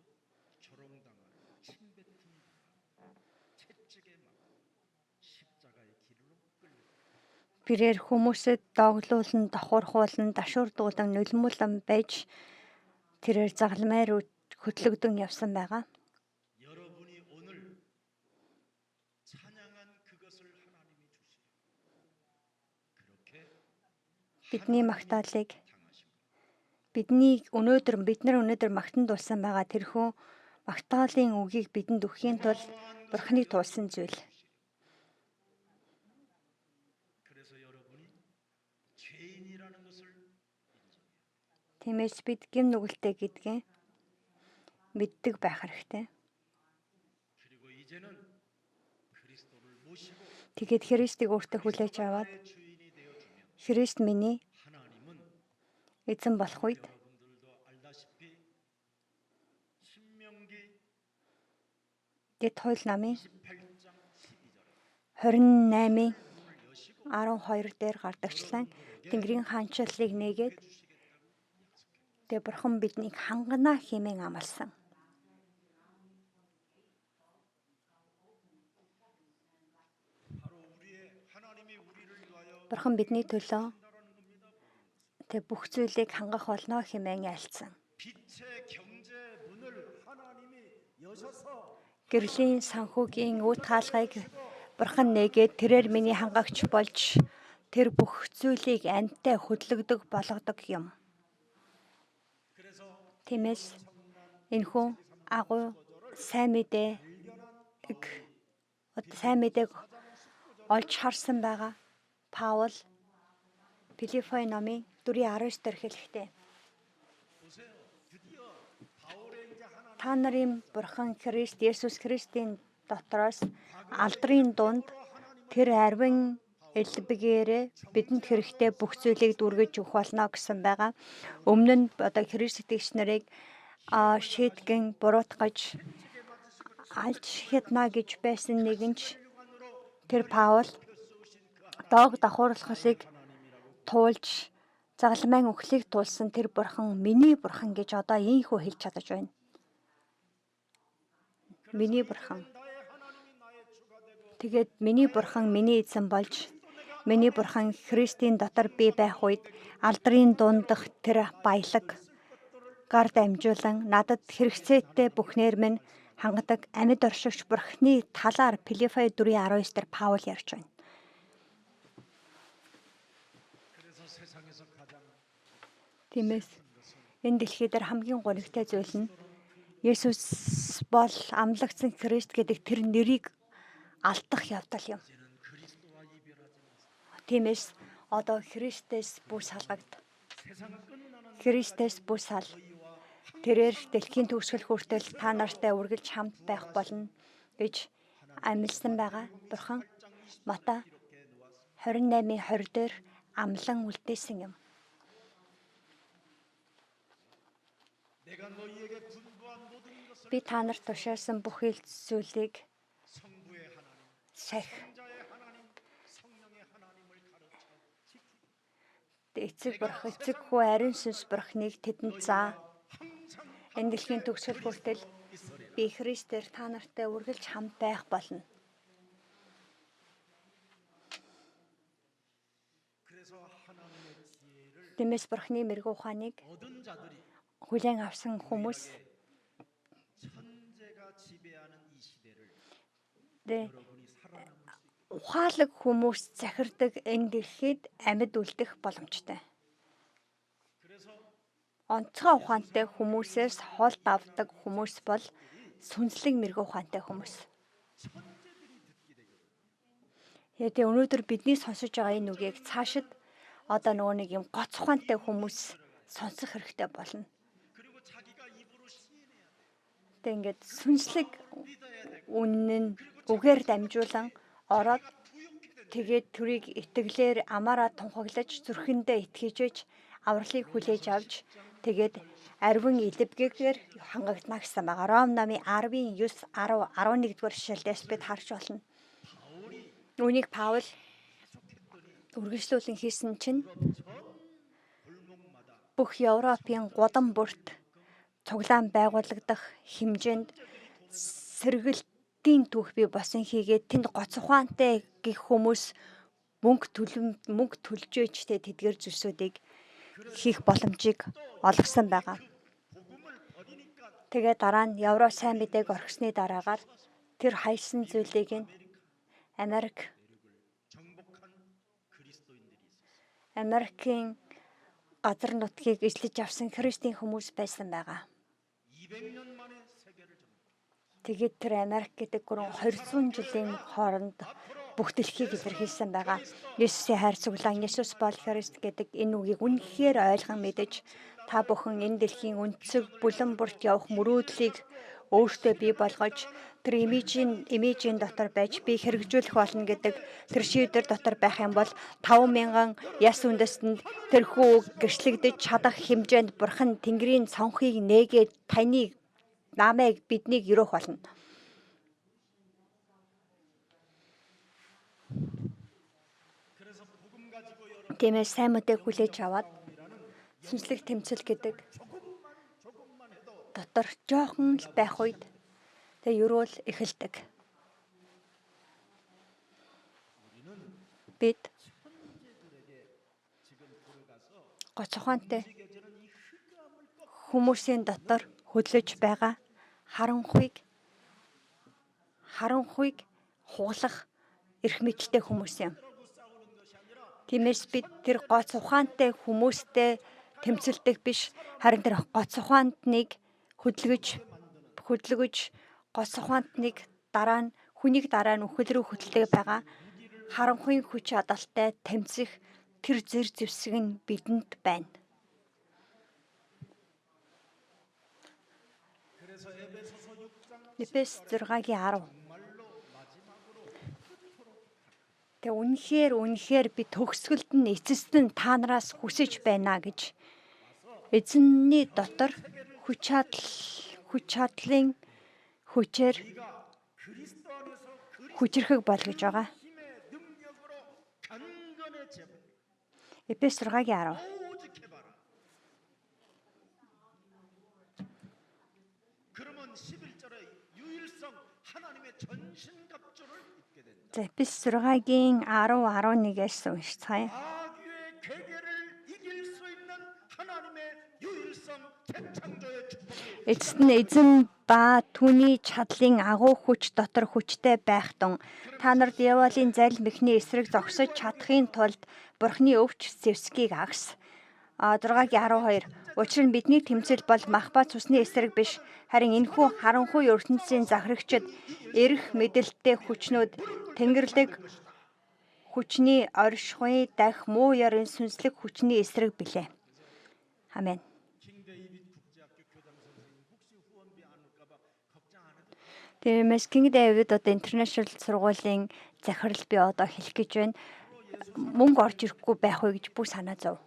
[SPEAKER 2] 조롱당하고 침뱉음당하고 채찍에 맞고 십자가의 길로 끌려
[SPEAKER 1] бірээр хүмүүсэд доглуулан, давхархуулан, дашуурдуулан, нулимулан байж тэрээр загламаар хөдлөгдөн явсан байгаа.
[SPEAKER 2] 여러분이 오늘 찬양한 그것을 하나님이 주시려 그렇게
[SPEAKER 1] Бидний магтаалыг
[SPEAKER 2] 당하신 것.
[SPEAKER 1] бид нар өнөөдөр магтанд дулсан байгаа тэрхүү магтаалын үгийг бидэнд өгөхийн тулд Бурханыг туулсан зүйл.
[SPEAKER 2] 그래서 여러분이 죄인이라는 것을 인정해요.
[SPEAKER 1] Тиймээс бид гим нүгэлтэй гэдгээ мэддэг байх хэрэгтэй.
[SPEAKER 2] 그리고 이제는 그리스도를 모시고
[SPEAKER 1] Тэгээд Христийг өөртөө хүлээж аваад
[SPEAKER 2] 나의 주인이 되어주면
[SPEAKER 1] Христ миний
[SPEAKER 2] 하나님은
[SPEAKER 1] эзэн болох үед
[SPEAKER 2] 여러분들도 알다시피 신명기
[SPEAKER 1] Дэд хууль намын
[SPEAKER 2] 18장 12절에
[SPEAKER 1] 28-ийн 12 дээр гардагчлан Тэнгэрийн хаанчлалыг нээгээд тэгээ Бурхан биднийг хангана хэмээн амласан.
[SPEAKER 2] 바로 우리의 하나님이 우리를 위하여
[SPEAKER 1] Бурхан бидний төлөө тэг бүх зүйлийг хангах болно хэмээн ялцсан.
[SPEAKER 2] 빛의 경제 문을 하나님이 여셔서
[SPEAKER 1] Гэрлийн санхүүгийн үүд хаалгыг Бурхан нээгээд тэрээр миний хангагч болж тэр бүх зүйлийг амьтаа хөдлөгдөг болгодог юм.
[SPEAKER 2] 그래서
[SPEAKER 1] Тиймээс энэхүү агуу сайн мэдээг олж харсан байгаа Паул Филиппой номын 4:19 дээр хэлэхдээ
[SPEAKER 2] 보세요. 드디어 바울의 이제 하나님
[SPEAKER 1] та нарын Бурхан Христ Есүс Христийн дотроос алдрын дунд тэр арвин элбэгээрээ бидэнд хэрэгтэй бүх зүйлийг дүргэж өгөх болно гэсэн байгаа. Өмнө нь одоо Христ итгэгч нарыг шийдгэн буруутгаж алж хятна гэж байсан нэгэнч тэр Паул доог давхарлахыг туулж загламын өхлийг туулсан тэр Бурхан миний Бурхан гэж одоо ийхүү хэлж чадаж байна. Миний Бурхан. Тэгээд миний Бурхан миний эзэн болж миний Бурхан Христийн дотор би байх үед алдрын дундах тэр баялаг гар дамжуулан надад хэрэгцээтэй бүхнээр минь хангадаг амьд оршигч Бурхны талаар Филиппой 4:19 дээр Паул ярьж байна.
[SPEAKER 2] 그래서 세상에서 가장
[SPEAKER 1] Тиймээс энэ дэлхий дээр хамгийн гонигтай зүйл нь Есүс бол амлагдсан Христ гэдэг тэр нэрийг алдах явдал юм.
[SPEAKER 2] 그리스도와 이별하지 마세요.
[SPEAKER 1] Тиймээс одоо Христээс бүр салгагд.
[SPEAKER 2] 세상은 끝나는
[SPEAKER 1] Христээс бүр сал. Тэрээр дэлхийн төгсгөл хүртэл та нартай үргэлж хамт байх болно гэж амилсан байгаа. Бурхан Матай 28:20 дээр амлан үлдээсэн юм.
[SPEAKER 2] 내가 너희에게 분부한 모든 것을
[SPEAKER 1] Би та нарт тушаасан бүх зүйлийг
[SPEAKER 2] 성부의 하나님,
[SPEAKER 1] сахих
[SPEAKER 2] 성자의 하나님, 성령의 하나님을 가르쳐 지키고
[SPEAKER 1] эцэг хүү ариун сүнс Бурхныг тэдэнд заа. Энэ дэлхийн төгсгөл хүртэл би Христээр та нартай үргэлж хамт байх болно.
[SPEAKER 2] 그래서 하나님의 지혜를
[SPEAKER 1] Тиймээс Бурхны мэрэгүү ухааныг
[SPEAKER 2] 얻은 자들이
[SPEAKER 1] хүлээн авсан хүмүүс
[SPEAKER 2] 천재가 지배하는 이 시대를
[SPEAKER 1] дэ
[SPEAKER 2] 여러분이 살아남을 수 있고
[SPEAKER 1] ухаалаг хүмүүс захирдаг энэ дэлхийд амьд үлдэх боломжтой.
[SPEAKER 2] 그래서
[SPEAKER 1] Онцгой ухаантай хүмүүсээс хол давдаг хүмүүс бол сүнслэг мэрэгүү ухаантай хүмүүс.
[SPEAKER 2] 천재들이 듣게 되거든요.
[SPEAKER 1] Тэгээд өнөөдөр бидний сонсож байгаа энэ үгийг цаашид одоо нөгөө нэг юм гоц ухаантай хүмүүс сонсох хэрэгтэй болно.
[SPEAKER 2] 그리고 자기가 입으로 시인해야 돼.
[SPEAKER 1] Тэг ингээд сүнслэг үнэн нь үгээр дамжуулан ороод
[SPEAKER 2] 부욕해 된다.
[SPEAKER 1] тэгээд тэрийг итгэлээр амаараа тунхаглаж зүрхэндээ итгэжж авралыг хүлээж авч тэгээд арвин илбгээр хангагдана гэсэн байгаа. Ром намын 10-ийн 9, 10, 11-р шүлгээс бид харж болно. Үүнийг Паул үргэлжлүүлэн хийсэн чинь бүх Европын гудам бүрт цуглаан байгуулагдах хэмжээнд сэргэлтийн түүх бий болсон хийгээд тэнд гоц ухаантай гих хүмүүс мөнгө төлж ээжтэй тэдгэр зүйлсүүдийг хийх боломжийг олгосон байгаа. Тэгээ дараа нь Евро сайн мэдээг орхисны дараагаар тэр хайсан зүйлийг нь Америкийн газар нутгийг эзлэж авсан христийн хүмүүс байсан байгаа.
[SPEAKER 2] 200년 만에 세계를
[SPEAKER 1] Тэгээд тэр Америк гэдэг гурван 200 жилийн хооронд бүх дэлхийг илэрхийлсэн байгаа. Есүсийн хайр цуглаан Есүс бол Христ гэдэг энэ үгийг үнэхээр ойлгон мэдэж та бүхэн энэ дэлхийн өнцөг бүлэн бүрт явах мөрөөдлийг өөртөө бий болгож тэр имижийн дотор байж би хэрэгжүүлэх болно гэдэг тэр шийдвэр дотор байх юм бол 5,000 яс үндэстэнд тэрхүү гэрчлэгдэж чадах хэмжээнд бурхан Тэнгэрийн цонхыг нээгээд таны намайг биднийг өрөөх болно. Тиймээс сайн мэдээг хүлээж аваад сүнслэг тэмцэл гэдэг дотор жоохон л байх үед тэг юрол эхэлдэг. Бид гоц ухаантай хүмүүсийн дотор хөдлөж байгаа харанхуйг хуглах эрх мэдэлтэй хүмүүс юм. Тиймээс бид тэр гоц ухаантай хүмүүстэй тэмцэлдэх биш, харин тэр гоц ухаантныг хөдөлгөж гоц ухаантныг хүнийг дараа нь үхэл рүү хөтлөдөг байгаа харанхуйн хүч чадалтай тэмцэх тэр зэр зэвсэг нь бидэнд байна. Эфес 6-гийн 10. Тэг үнэхээр би төгсгөлд нь эцэст нь та нараас хүсэж байна гэж эзэнний дотор хүч чадлын хүчээр хүчрхэг бол гэж байгаа. Эфес 6-гийн 10.
[SPEAKER 2] 그러면 11절의 유일성 하나님의 전신갑주를 입게 된다.
[SPEAKER 1] За Эфес 6-гийн 10, 11-ээс уншицгаая.
[SPEAKER 2] 마귀의 괴계를 이길 수 있는 하나님의 유일성 대창조의 축복이
[SPEAKER 1] Эцэст нь эзэн ба түүний чадлын агуу хүч дотор хүчтэй байх тун та нар диаволын зарил мэхний эсрэг зогсож чадахын тулд Бурхны өвч зэвсгийг агс. 6-гийн 12. Учир нь бидний тэмцэл бол мах ба цусны эсрэг биш, харин энэхүү харанхуй ертөнцийн захирагчид эрх мэдэлттэй хүчнүүд тэнгэрлэг хүчний оршихуй дах муу ёрын сүнслэг хүчний эсрэг билээ. Амен. Тиймээс King David одоо International сургуулийн захирал би одоо хэлэх гэж байна. Мөнгө орж ирэхгүй байх уу гэж бүх санаа зов.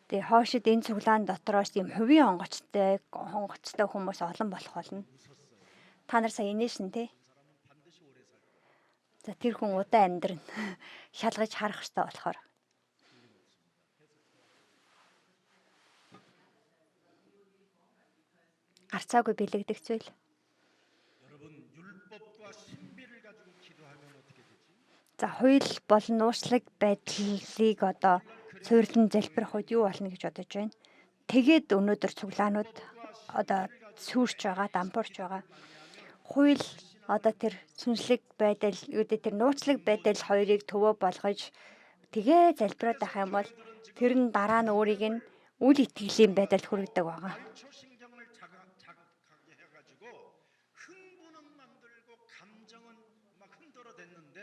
[SPEAKER 1] Тэгээ хоошид энэ цуглаан дотроос ийм хувийн хонгоцтой хүмүүс олон болох болно. Та нар сая инээсэн тий. За тэр хүн удаан амьдрна. Шалгаж харах хэрэгтэй болохоор. Гарцаагүй бэлэгдэх зүйл. За хууль болон нууцлаг байдлыг одоо суйрлан залбирах үед юу болно гэж бодож байна. Тэгээд өнөөдөр цуглаанууд одоо сүрч байгаа, дампуурч байгаа. Хууль одоо тэр сүнслэг байдал, тэр нууцлаг байдал хоёрыг төвөө болгож тэгээ залбираад байх юм бол тэр нь дараа нь өөрийг нь үл итгэлийн байдалд хүргэдэг байгаа.
[SPEAKER 2] 신경을 자극하게 해가지고 흥분은 만들고 감정은 막 흔들어댔는데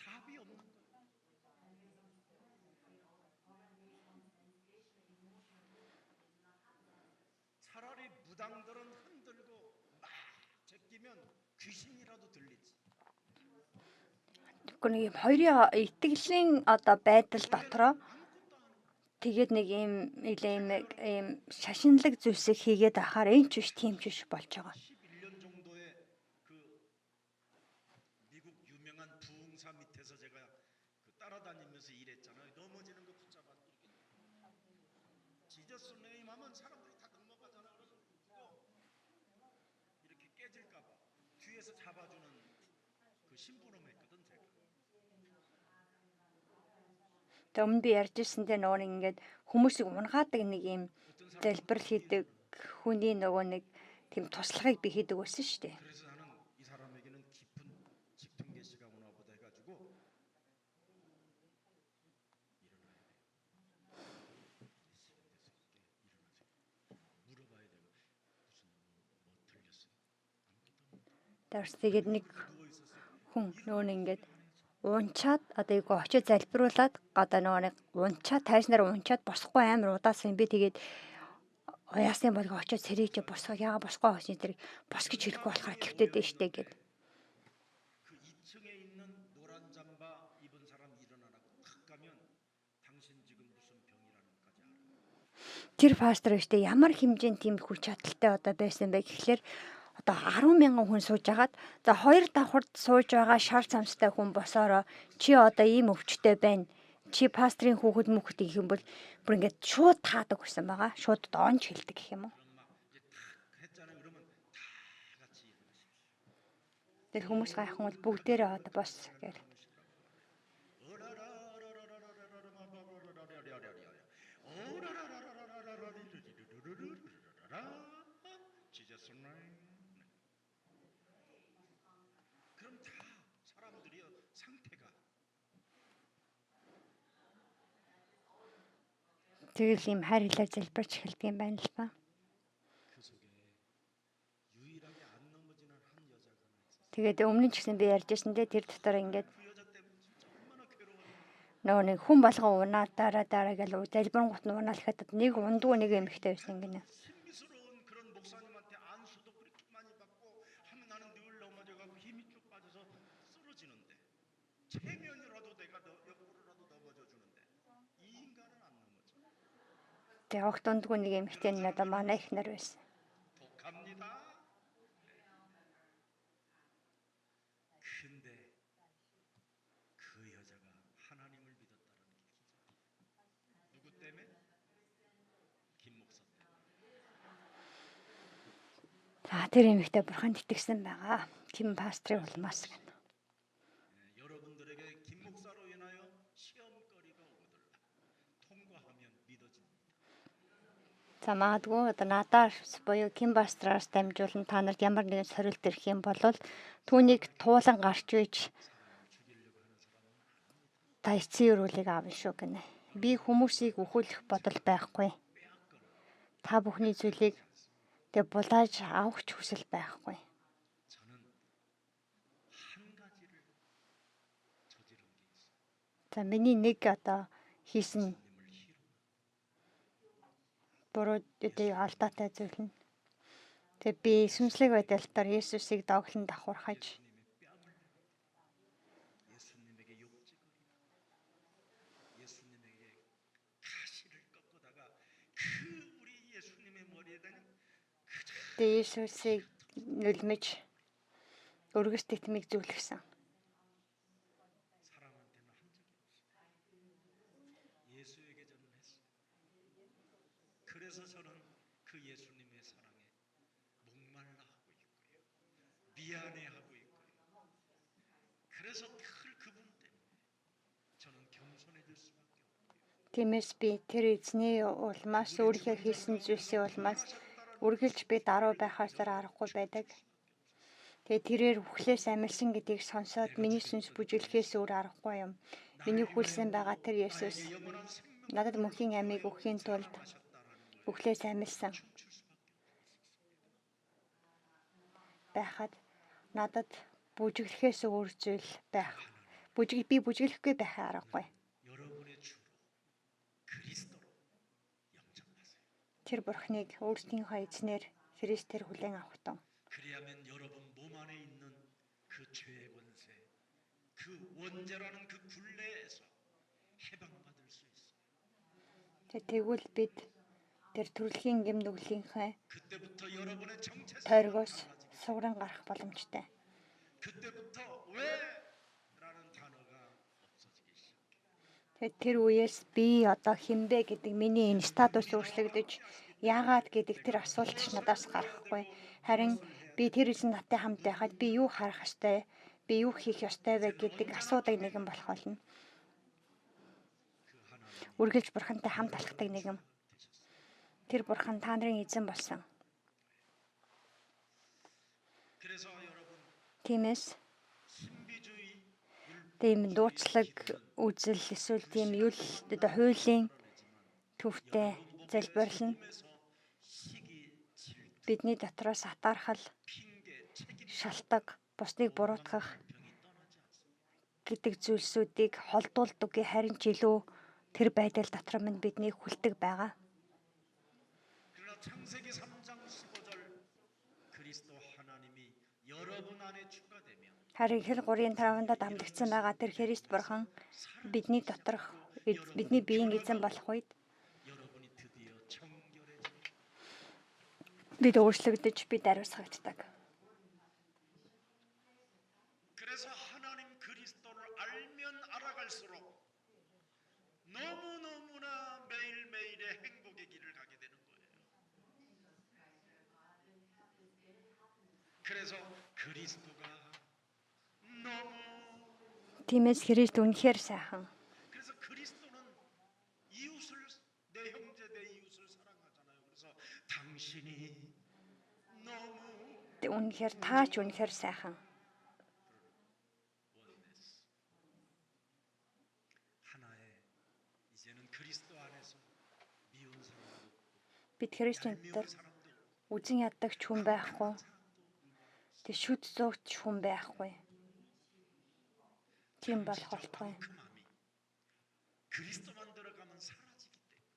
[SPEAKER 2] 답이 없는 거예요. 무당들은 흔들고 막 제끼면 귀신이라도 들리지.
[SPEAKER 1] Гэхдээ нэг юм хоёрын итгэлийн одоо байдал дотроо тэгээд нэг ийм шашинлаг зүйлсийг хийгээд ахаар энэ ч биш тийм ч биш болж байгаа.
[SPEAKER 2] 11년 정도의 그 미국 유명한 부흥사 밑에서 제가 그 따라다니면서 일했잖아요. 넘어지는 거 붙잡아 지저스 네임 하면 사람들이 다 넘어가잖아. 그래서 이렇게 깨질까 봐 뒤에서 잡아주는 그 심부름 했거든 제가.
[SPEAKER 1] Өмнө би ярьж ирсэнтэй нөгөө нэг ингээд хүмүүсийг унгаадаг нэг юм залбирал хийдэг хүний нөгөө нэг тийм туслахыг би хийдэг байсан шүү дээ.
[SPEAKER 2] 그래서 나는 이 사람에게는 깊은 집중 계시가 오나 보다 해가지고 물어봐야 되고 무슨 뭐 들렸어요?
[SPEAKER 1] Тэрс тэгээд нэг хүн нөгөө нэг ингээд унчаад одоо иго очиж залбируулаад одоо нөгөө нэг унчаад тайзнаар унчаад босхгүй амар удаасан би тэгээд яасан бол очиж сэрийж босгоо яага босгүй гэсэн тэр бос гэж хэлэхгүй болохоор гэвтээд штэ гэд.
[SPEAKER 2] 그 2층에 있는 노란 잠바 입은 사람 일어나라고 탁 가면 당신 지금 무슨 병이라는까지 알아.
[SPEAKER 1] Тэр пастор штэ ямар хэмжээнд тийм хүч чадалтай одоо байсан бэ гэхлээр одоо 10,000 хүн сууж агаад за хоёр давхард сууж байгаа шар цамцтай хүн босоороо чи одоо ийм өвчтэй байна. Чи пастрын хүүхэд мөхөд гэх юм бол бүр ингээд шууд таадаг гэсэн байгаа. Шууд доонч хэлдэг гэх юм уу.
[SPEAKER 2] 했잖아요. 그러면 다 같이 일어나십시오.
[SPEAKER 1] Тэр хүмүүс гайхан бол бүгдээрээ одоо бос гэр.
[SPEAKER 2] 그럼 다 사람들이요 상태가
[SPEAKER 1] Тэгэл ийм хайр хэлээр залбирч эхэлдэг юм байна л ба.
[SPEAKER 2] 그 속에 유일하게 안 넘어지는 한 여자가 있었어요.
[SPEAKER 1] Тэгээд өмнө нь ч гэсэн би ярьж ирсэндээ тэр дотор ингээд
[SPEAKER 2] 그 여자 때문에 진짜 얼마나 괴로웠는지.
[SPEAKER 1] нөгөө нэг хүн болгон унаа дараа гэл залбирангуут нь унаалахад нэг ундгүй нэг эмхтэй байсан гинэ.
[SPEAKER 2] 신비스러운 그런 목사님한테 안수도 그렇게 많이 받고 하면 나는 늘 넘어져가고 힘이 쭉 빠져서 쓰러지는데 체면이라도 내가 옆으로라도 넘어져 주는데 이 인간은 안 넘어져.
[SPEAKER 1] Тэгээд огт ундгүй нэг эмхтэй нь одоо манай ихнэр байсан.
[SPEAKER 2] 독합니다. 근데 그 여자가 하나님을 믿었다는 게 기적. 누구 때문에? 김 목사 때문에.
[SPEAKER 1] За тэр эмхтэй бурханд итгэсэн байгаа. Ким пастрын улмаас гэнэ.
[SPEAKER 2] 여러분들에게 김 목사로 인하여 시험거리가 오거든. 통과하면 믿어집니다.
[SPEAKER 1] За магадгүй одоо надаас буюу Ким пастраас дамжуулан та нарт ямар нэгэн сорилт ирэх юм бол түүнийг туулан гарч үйж та эцсийн өрөөлийг аавна шүү гинэ. Би хүмүүсийг өхүүлэх бодол байхгүй. Та бүхний зүйлийг тэг булааж авах ч хүсэл байхгүй.
[SPEAKER 2] 저는 한 가지를 저지른 게 있어요.
[SPEAKER 1] За миний нэг одоо хийсэн буруу одоо алдаатай зүйл нь. Тэг би сүнслэг байдлаар Есүсийг доглон давхархаж
[SPEAKER 2] 예수님에게 욕짓거리고 예수님에게 가시를 꺾어다가 그 우리 예수님의 머리에 대는
[SPEAKER 1] тэг Есүсийг нүлмэж өргөс тэтмийг зүйлгсэн.
[SPEAKER 2] 사람한테는 한 적이 없어요. 예수에게 저는 했어요. 그래서 저는 그 예수님의 사랑에 목말라 하고 있고요. 미안해하고 있고요. 그래서 늘 그분 때문에 저는 겸손해질 수밖에 없고요.
[SPEAKER 1] Тиймээс би тэр эзний улмаас өөрийнхөө хийсэн зүйлсийн улмаас үргэлж би даруй байхаас аргагүй байдаг. Тэгээ тэрээр үхлээс амилсан гэдгийг сонсоод миний сүнс бүжиглэхээс өөр аргагүй юм. Миний хүлсэн байгаа тэр Есүс надад мөнхийн амийг өгөхийн тулд үхлээс амилсан байхад надад бүжиглэхээс өөр зүйл байх. Би бүжиглэхгүй байх аргагүй.
[SPEAKER 2] 여러분의 주로 그리스도로 영접하세요.
[SPEAKER 1] Тэр бурхныг өөрсдийнхөө эзнэр Христээр хүлээн авах тун.
[SPEAKER 2] 그리하면 여러분 몸 안에 있는 그 죄의 권세, 그 원죄라는 그 굴레에서 해방받을 수 있어요.
[SPEAKER 1] Тэгвэл бид тэр төрөлхийн гэмнүглийнхээ
[SPEAKER 2] 그때부터 여러분의 정체성이
[SPEAKER 1] тойргоос
[SPEAKER 2] 달라지게.
[SPEAKER 1] суурин гарах боломжтой.
[SPEAKER 2] 그때부터 왜라는 단어가 없어지기 시작해.
[SPEAKER 1] Тэгээд тэр үеэс би одоо хинбэ гэдэг миний энэ статус өөрчлөгдөж яагаад гэдэг тэр асуулт ч надаас гарахгүй. Харин би тэр эзэн надтай хамт байхад би юу харах ёстой, би юу хийх ёстой вэ гэдэг асуудаг нэгэн болох болно. Үргэлж бурхантай хамт алхдаг нэгэн. Тэр бурхан та нарын эзэн болсон.
[SPEAKER 2] 그래서 여러분
[SPEAKER 1] Тиймээс
[SPEAKER 2] 신비주의
[SPEAKER 1] тийм дуучлаг үзэл эсвэл тийм юл одоо хуулийн төвтэй залбирлал нь
[SPEAKER 2] 몸에서 시기, 질투,
[SPEAKER 1] бидний дотроос атаархал,
[SPEAKER 2] 핑계, 책임
[SPEAKER 1] шалтгаан, бусдыг буруутгах
[SPEAKER 2] 병이 떠나지 않습니다.
[SPEAKER 1] гэдэг зүйлсүүдийг холдуулдаггүй харин ч илүү тэр байдал дотор минь биднийг хүлдэг байгаа.
[SPEAKER 2] 그러나 창세기 3장 15절 그리스도 하나님이 여러분 안에 추가되면
[SPEAKER 1] Харин Хэл 3:5-д дамжигдсан байгаа тэр Христ бурхан бидний доторх бидний биеийн эзэн болох үед
[SPEAKER 2] 여러분이 드디어 청결해집니다.
[SPEAKER 1] бид өөрчлөгдөж бид ариусгагддаг.
[SPEAKER 2] 그래서 하나님 그리스도를 알면 알아갈수록 너무너무나 매일매일의 행복의 길을 가게 되는 거예요. 그래서 그리스도가 너무
[SPEAKER 1] Тиймээс Христ үнэхээр сайхан.
[SPEAKER 2] 그래서 그리스도는 이웃을 내 형제 내 이웃을 사랑하잖아요. 그래서 당신이 너무
[SPEAKER 1] Үнэхээр таач үнэхээр сайхан.
[SPEAKER 2] 원네스 하나의 이제는 그리스도 안에서 미운 사람도
[SPEAKER 1] Бид Христийн дотор
[SPEAKER 2] 미운 사람도
[SPEAKER 1] үзен яддаг ч хүн байхгүй. Тэг шүд зөөгч хүн байхгүй. Тийм болох болтугай.
[SPEAKER 2] 그 마음이 그리스도만 들어가면 사라지기 때문에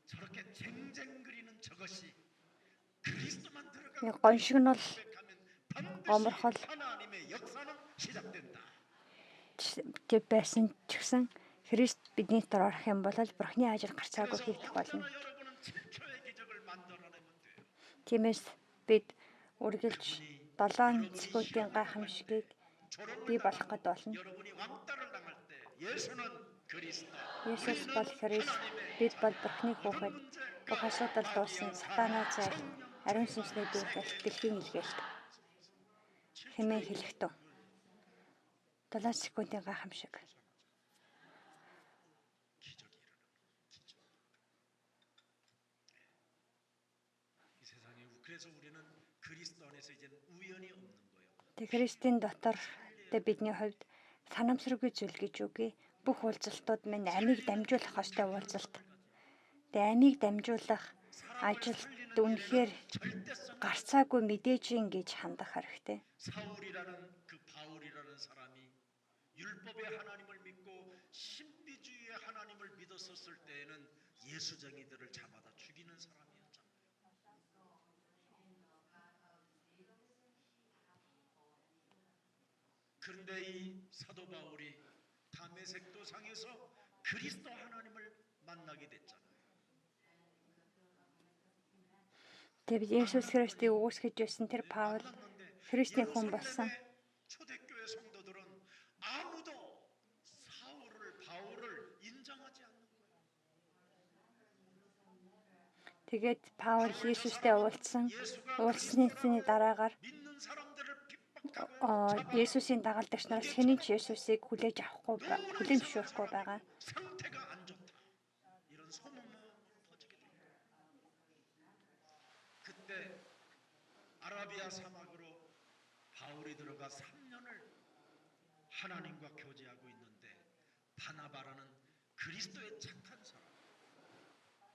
[SPEAKER 2] 저렇게 쟁쟁그리는 저것이 그리스도만
[SPEAKER 1] Нэг
[SPEAKER 2] 들어가면
[SPEAKER 1] гоншигнол
[SPEAKER 2] 반드시
[SPEAKER 1] гоморхол
[SPEAKER 2] 하나님의 역사는 시작된다.
[SPEAKER 1] тэг байсан ч гэсэн Христ бидний дотор орох юм бол Бурхны ажил гарцаагүй
[SPEAKER 2] 그래서
[SPEAKER 1] хийх болно.
[SPEAKER 2] 언제나 여러분은 7초의 기적을 만들어내면 돼요.
[SPEAKER 1] Тиймээс бид үргэлж 7 секундын гайхамшигыг бий болох гээд болно.
[SPEAKER 2] 여러분이 왕따를 당할 때 예수는 그리스도
[SPEAKER 1] Есүс бол Христ, бид бол Бурхны хүүхэд. Бүх асуудал дууссан сатанаа зай, ариун сүнсний дүүрэлт, дэлхийн илгээлт. Хэмээн хэлэх тун. 7 секундын гайхамшиг.
[SPEAKER 2] 기적이 일어나는 기적. 이 세상에 그래서 우리는 그리스도 안에서 이제 우연이 없는 거예요.
[SPEAKER 1] Тэг Христийн дотор бидний хувьд санамсаргүй зүйл гэж үгүй. Бүх уулзалтууд минь амийг дамжуулах ёстой уулзалт. Тэг амийг дамжуулах ажилд үнэхээр гарцаагүй мэдээж ингэж хандах хэрэгтэй.
[SPEAKER 2] 사울이라는 그 바울이라는 사람이 율법의 하나님을 믿고 신비주의의 하나님을 믿었었을 때에는 예수쟁이들을 잡아다 죽이는 사람이었잖아요. 그런데 이 사도 바울이 다메섹 도상에서 그리스도 하나님을 만나게 됐잖아요.
[SPEAKER 1] Тэг Есүс Христийг үүсгэж байсан тэр Паул Христийн хүн болсон.
[SPEAKER 2] 초대교회 성도들은 아무도 바울을 인정하지 않는 거예요.
[SPEAKER 1] Тэгээд Паул Есүстэй уулзсны дараагаар
[SPEAKER 2] 믿는 사람들을 핍박하고
[SPEAKER 1] Есүсийн дагалдагч нараас хэн ч Есүсийг хүлээж авахгүй, хүлээн зөвшөөрөхгүй байгаа.
[SPEAKER 2] 상태가 안 좋다. 이런 소문만 퍼지게 됩니다. 그때 아라비아 사막으로 바울이 들어가 3년을 하나님과 교제하고 있는데 바나바라는 그리스도의 착한 사람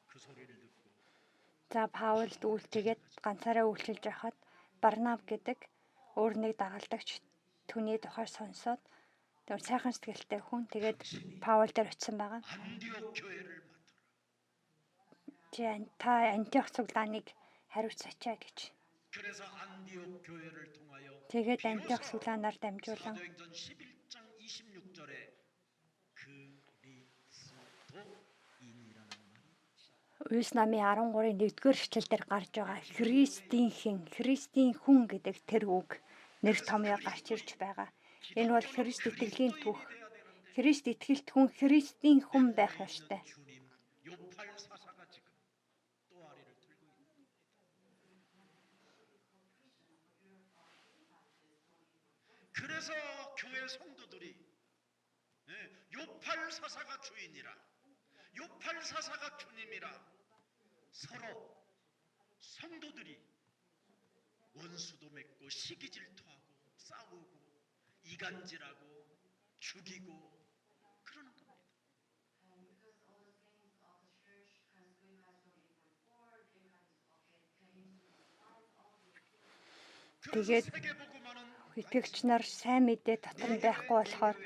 [SPEAKER 2] 그 소리를 듣고
[SPEAKER 1] За Паулд үйлчлэгээд ганцаараа үйлчилж байхад Барнаб гэдэг өөр нэг дагалдагч түүний тухай сонсоод тэр сайхан сэтгэлтэй хүн тэгээд Паул дээр очисон байгаа.
[SPEAKER 2] 안디옥 교회를 맡아라.
[SPEAKER 1] та антиох цуглааныг хариуцаачаа гэж.
[SPEAKER 2] 그래서 안디옥 교회를 통하여
[SPEAKER 1] Тэгээд антиох цуглаанаар дамжуулан
[SPEAKER 2] 사도행전 11장 26절에 그리스도인이라는 말이
[SPEAKER 1] Үйлс намын 13-ын 1-р эшлэлээр гарч байгаа Христийн хүн гэдэг тэр үг нэр томьёо гарч ирж байгаа. Энэ бол Христ итгэлийн түүх. Христ итгэлт хүн Христийн хүн байх ёстой.
[SPEAKER 2] 주님 요팔 사사가 지금 또아리를 들고 있는 겁니다. 그래서 교회 성도들이 요팔 사사가 주인이라 요팔 사사가 주님이라 서로 성도들이 원수도 맺고 시기 질투하고 싸우고 이간질하고 죽이고 그러는 겁니다.
[SPEAKER 1] Тэгээд
[SPEAKER 2] 세계복음화는
[SPEAKER 1] итгэгч нар сайн мэдээ дотор нь байхгүй болохоор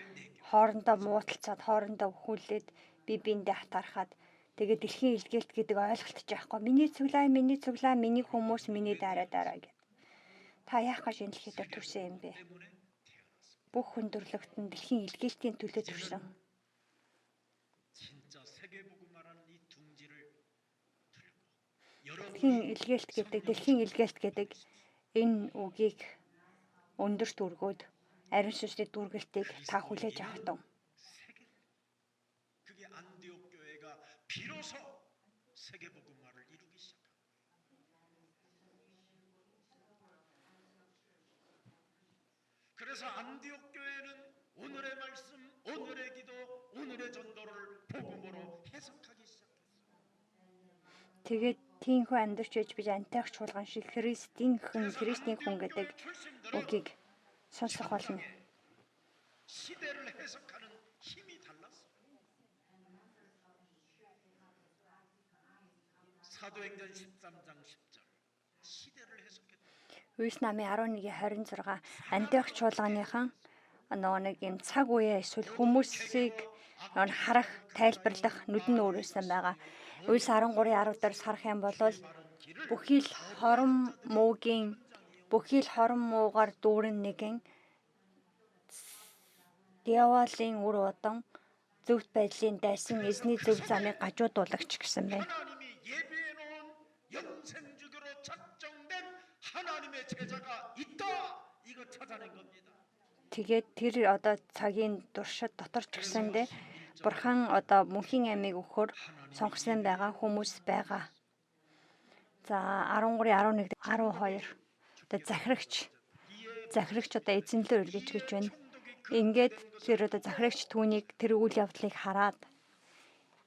[SPEAKER 1] хоорондоо муудалцаад хоорондоо өхүүлээд бие биендээ хатаархаад тэгээд дэлхийн илгээлт гэдэг ойлголт ч яахгүй. Миний цуглаа, миний хүмүүс, миний дараа гэд. Та яах гэж энэ дэлхий дээр төрсөн юм бэ? Бүх хүндрэлт нь дэлхийн илгээлтийн төлөө төрсөн.
[SPEAKER 2] 진짜 세계복음화라는 이 둥지를 들고
[SPEAKER 1] Дэлхийн илгээлт гэдэг энэ үгийг өндөр дүргөөд ариун сүнсний дүргэлтийг та хүлээж авах тун.
[SPEAKER 2] 그게 안디옥 교회가 비로소 세계복음화를 이루기 시작합니다. 그래서 안디옥 교회는 오늘의 말씀, 오늘의 기도, 오늘의 전도를 복음으로 해석하기 시작했어요.
[SPEAKER 1] Тэгээд тийхүү амьдарч иж biz антиох чуулган шиг Христийн хүн гэдэг үгийг сонсох болно.
[SPEAKER 2] 시대를 해석하는 힘이 달랐어요. 사도행전 13장 10절 시대를 해석했다.
[SPEAKER 1] Үйлс намын 11:26 антиох чуулганыхан нэг юм цаг үеэ эсвэл хүмүүсийг харах, тайлбарлах нүдэн өөрөөсөн байгаа. Үйлс 13:10 дээр харах юм бол бүхий л хорон муугаар дүүрэн нэгэн диаволын үр удам зөвхт байдлын дайсан эзний зөв замыг гажуудуулагч гэсэн байна.
[SPEAKER 2] 하나님이 예비해 놓은 영생주교로 작정된 하나님의 제자가 있다. 이거 찾아낸 겁니다.
[SPEAKER 1] Тэгээд тэр одоо цагийн туршид дотор ч гэсэндээ бурхан мөнхийн амийг өгөхөр сонгосон байгаа хүмүүс байгаа. За 13:11 12 захирагч эзэнлөө эргэж гэж байна. Ингээд тэр захирагч түүнийг тэр үйл явдлыг хараад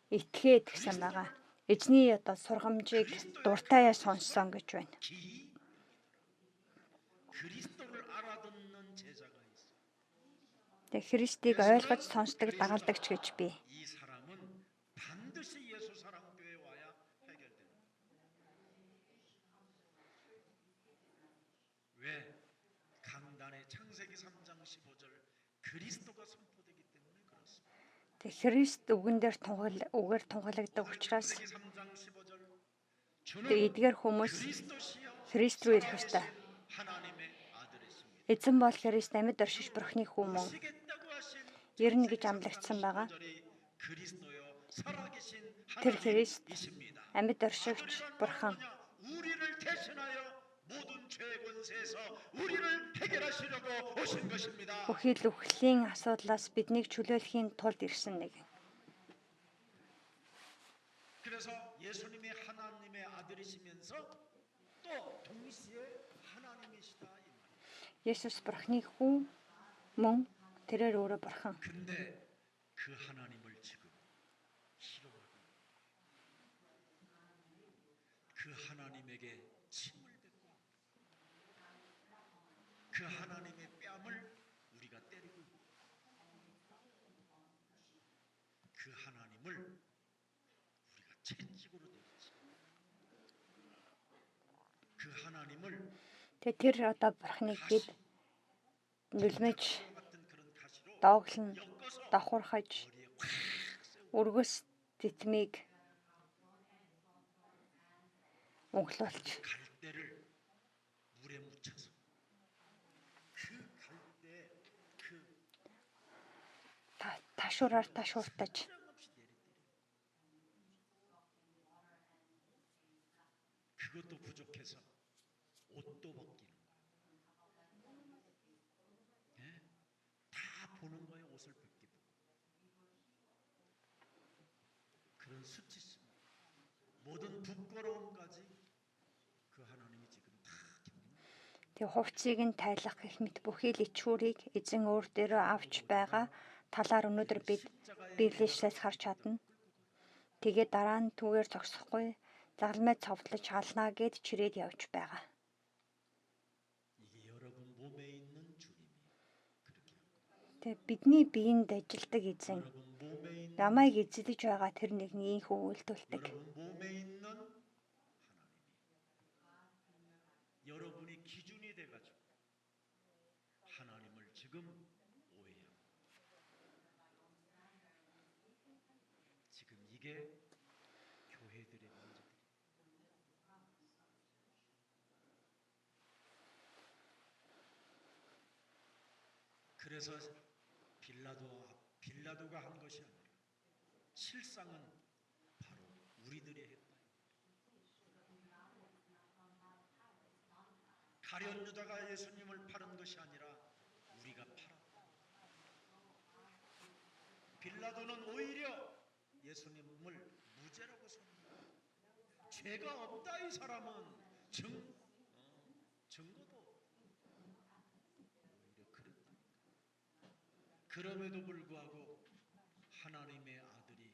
[SPEAKER 1] итгээд гэсэн байгаа. Эзний сургамжийг дуртаяа сонссон гэж байна.
[SPEAKER 2] 그리스도를 알아듣는 제자가 있어.
[SPEAKER 1] Тэгээ Христийг ойлгож сонсдог дагалдагч гэж би.
[SPEAKER 2] 이 사람은 반드시 예수 사랑교회에 와야 해결됩니다. 왜? 강단의 창세기 3장 15절 그리스도가 선포되기 때문에 그렇습니다.
[SPEAKER 1] Тэгээ Христ үгээр тунгалагддаг учраас
[SPEAKER 2] 창세기 3장 15절
[SPEAKER 1] тэгээ эдгээр хүмүүс
[SPEAKER 2] 그리스도시여
[SPEAKER 1] Христ рүү ирэх ёстой.
[SPEAKER 2] 하나님의 아들이십니다.
[SPEAKER 1] Эзэн бол Христ амьд оршиж бурхны хүү мөн.
[SPEAKER 2] 시겠다고 하신
[SPEAKER 1] Ирнэ гэж амлагдсан байгаа.
[SPEAKER 2] 그리스도여 살아계신
[SPEAKER 1] Тэр Христ
[SPEAKER 2] 하나님이십니다.
[SPEAKER 1] амьд оршигч бурхан.
[SPEAKER 2] 우리를 대신하여 모든 죄의 권세에서 우리를 해결하시려고 오신 것입니다.
[SPEAKER 1] Бүхий л үхлийн асуудлаас биднийг чөлөөлөхийн тулд ирсэн нэг.
[SPEAKER 2] 그래서 예수님이 하나님의 아들이시면서 또 동시에 하나님이시다 이 말이에요.
[SPEAKER 1] Есүс бурхны хүү мөн тэрээр өөрөө бурхан.
[SPEAKER 2] 근데 그 하나님을 지금 싫어하고 그 하나님에게 침을 뱉고 그 하나님의 뺨을 우리가 때리고 그 하나님을 우리가 채찍으로 때리지 그 하나님을
[SPEAKER 1] Тэгээ тэр бурхныг бид нүлмэж
[SPEAKER 2] 같은 그런 가시로
[SPEAKER 1] дооглон
[SPEAKER 2] 엮어서
[SPEAKER 1] давхурхаж
[SPEAKER 2] 머리에 확 세우고
[SPEAKER 1] өргөс тэтмийг углуулж
[SPEAKER 2] 갈대를 물에 묻혀서 그 갈대 그
[SPEAKER 1] ташуураар ташууртаж
[SPEAKER 2] 없이 그것도 부족해서 옷도 벗기는 거예요. 예? 다 보는 거예요. 옷을 벗기고. 그런 수치심, 모든 부끄러움까지 그 하나님이 지금 다 겪는
[SPEAKER 1] тэг хувцсыг нь тайлах гэх мэт бүхий л ичүүрийг эзэн өөр дээрөө авч байгаа талаар өнөөдөр бид Библиэслээс харж чадна. Тэгээ дараа нь түүгээр зогсохгүй загламай цовдлож алнаа гэд чирээд явж байгаа.
[SPEAKER 2] 이게 여러분 몸에 있는 주님이 그렇게 하고
[SPEAKER 1] Тэг бидний биеинд ажилдаг эзэн
[SPEAKER 2] 여러분 몸에 있는
[SPEAKER 1] намайг эзэлж байгаа тэр нэг ийхүү үйлдэлдэг.
[SPEAKER 2] 여러분 몸에 있는 하나님이 여러분이 기준이 돼가지고 하나님을 지금 오해하고 지금 이게 교회들의 문제입니다. 그래서 빌라도가 한 것이 아니라 실상은 바로 우리들이 했다. 가룟 유다가 예수님을 팔은 것이 아니라 우리가 팔았다. 빌라도는 오히려 예수님을 무죄라고 선언합니다. 죄가 없다 이 사람은 증거도 오히려 그랬다. 그럼에도 불구하고 하나님의 아들이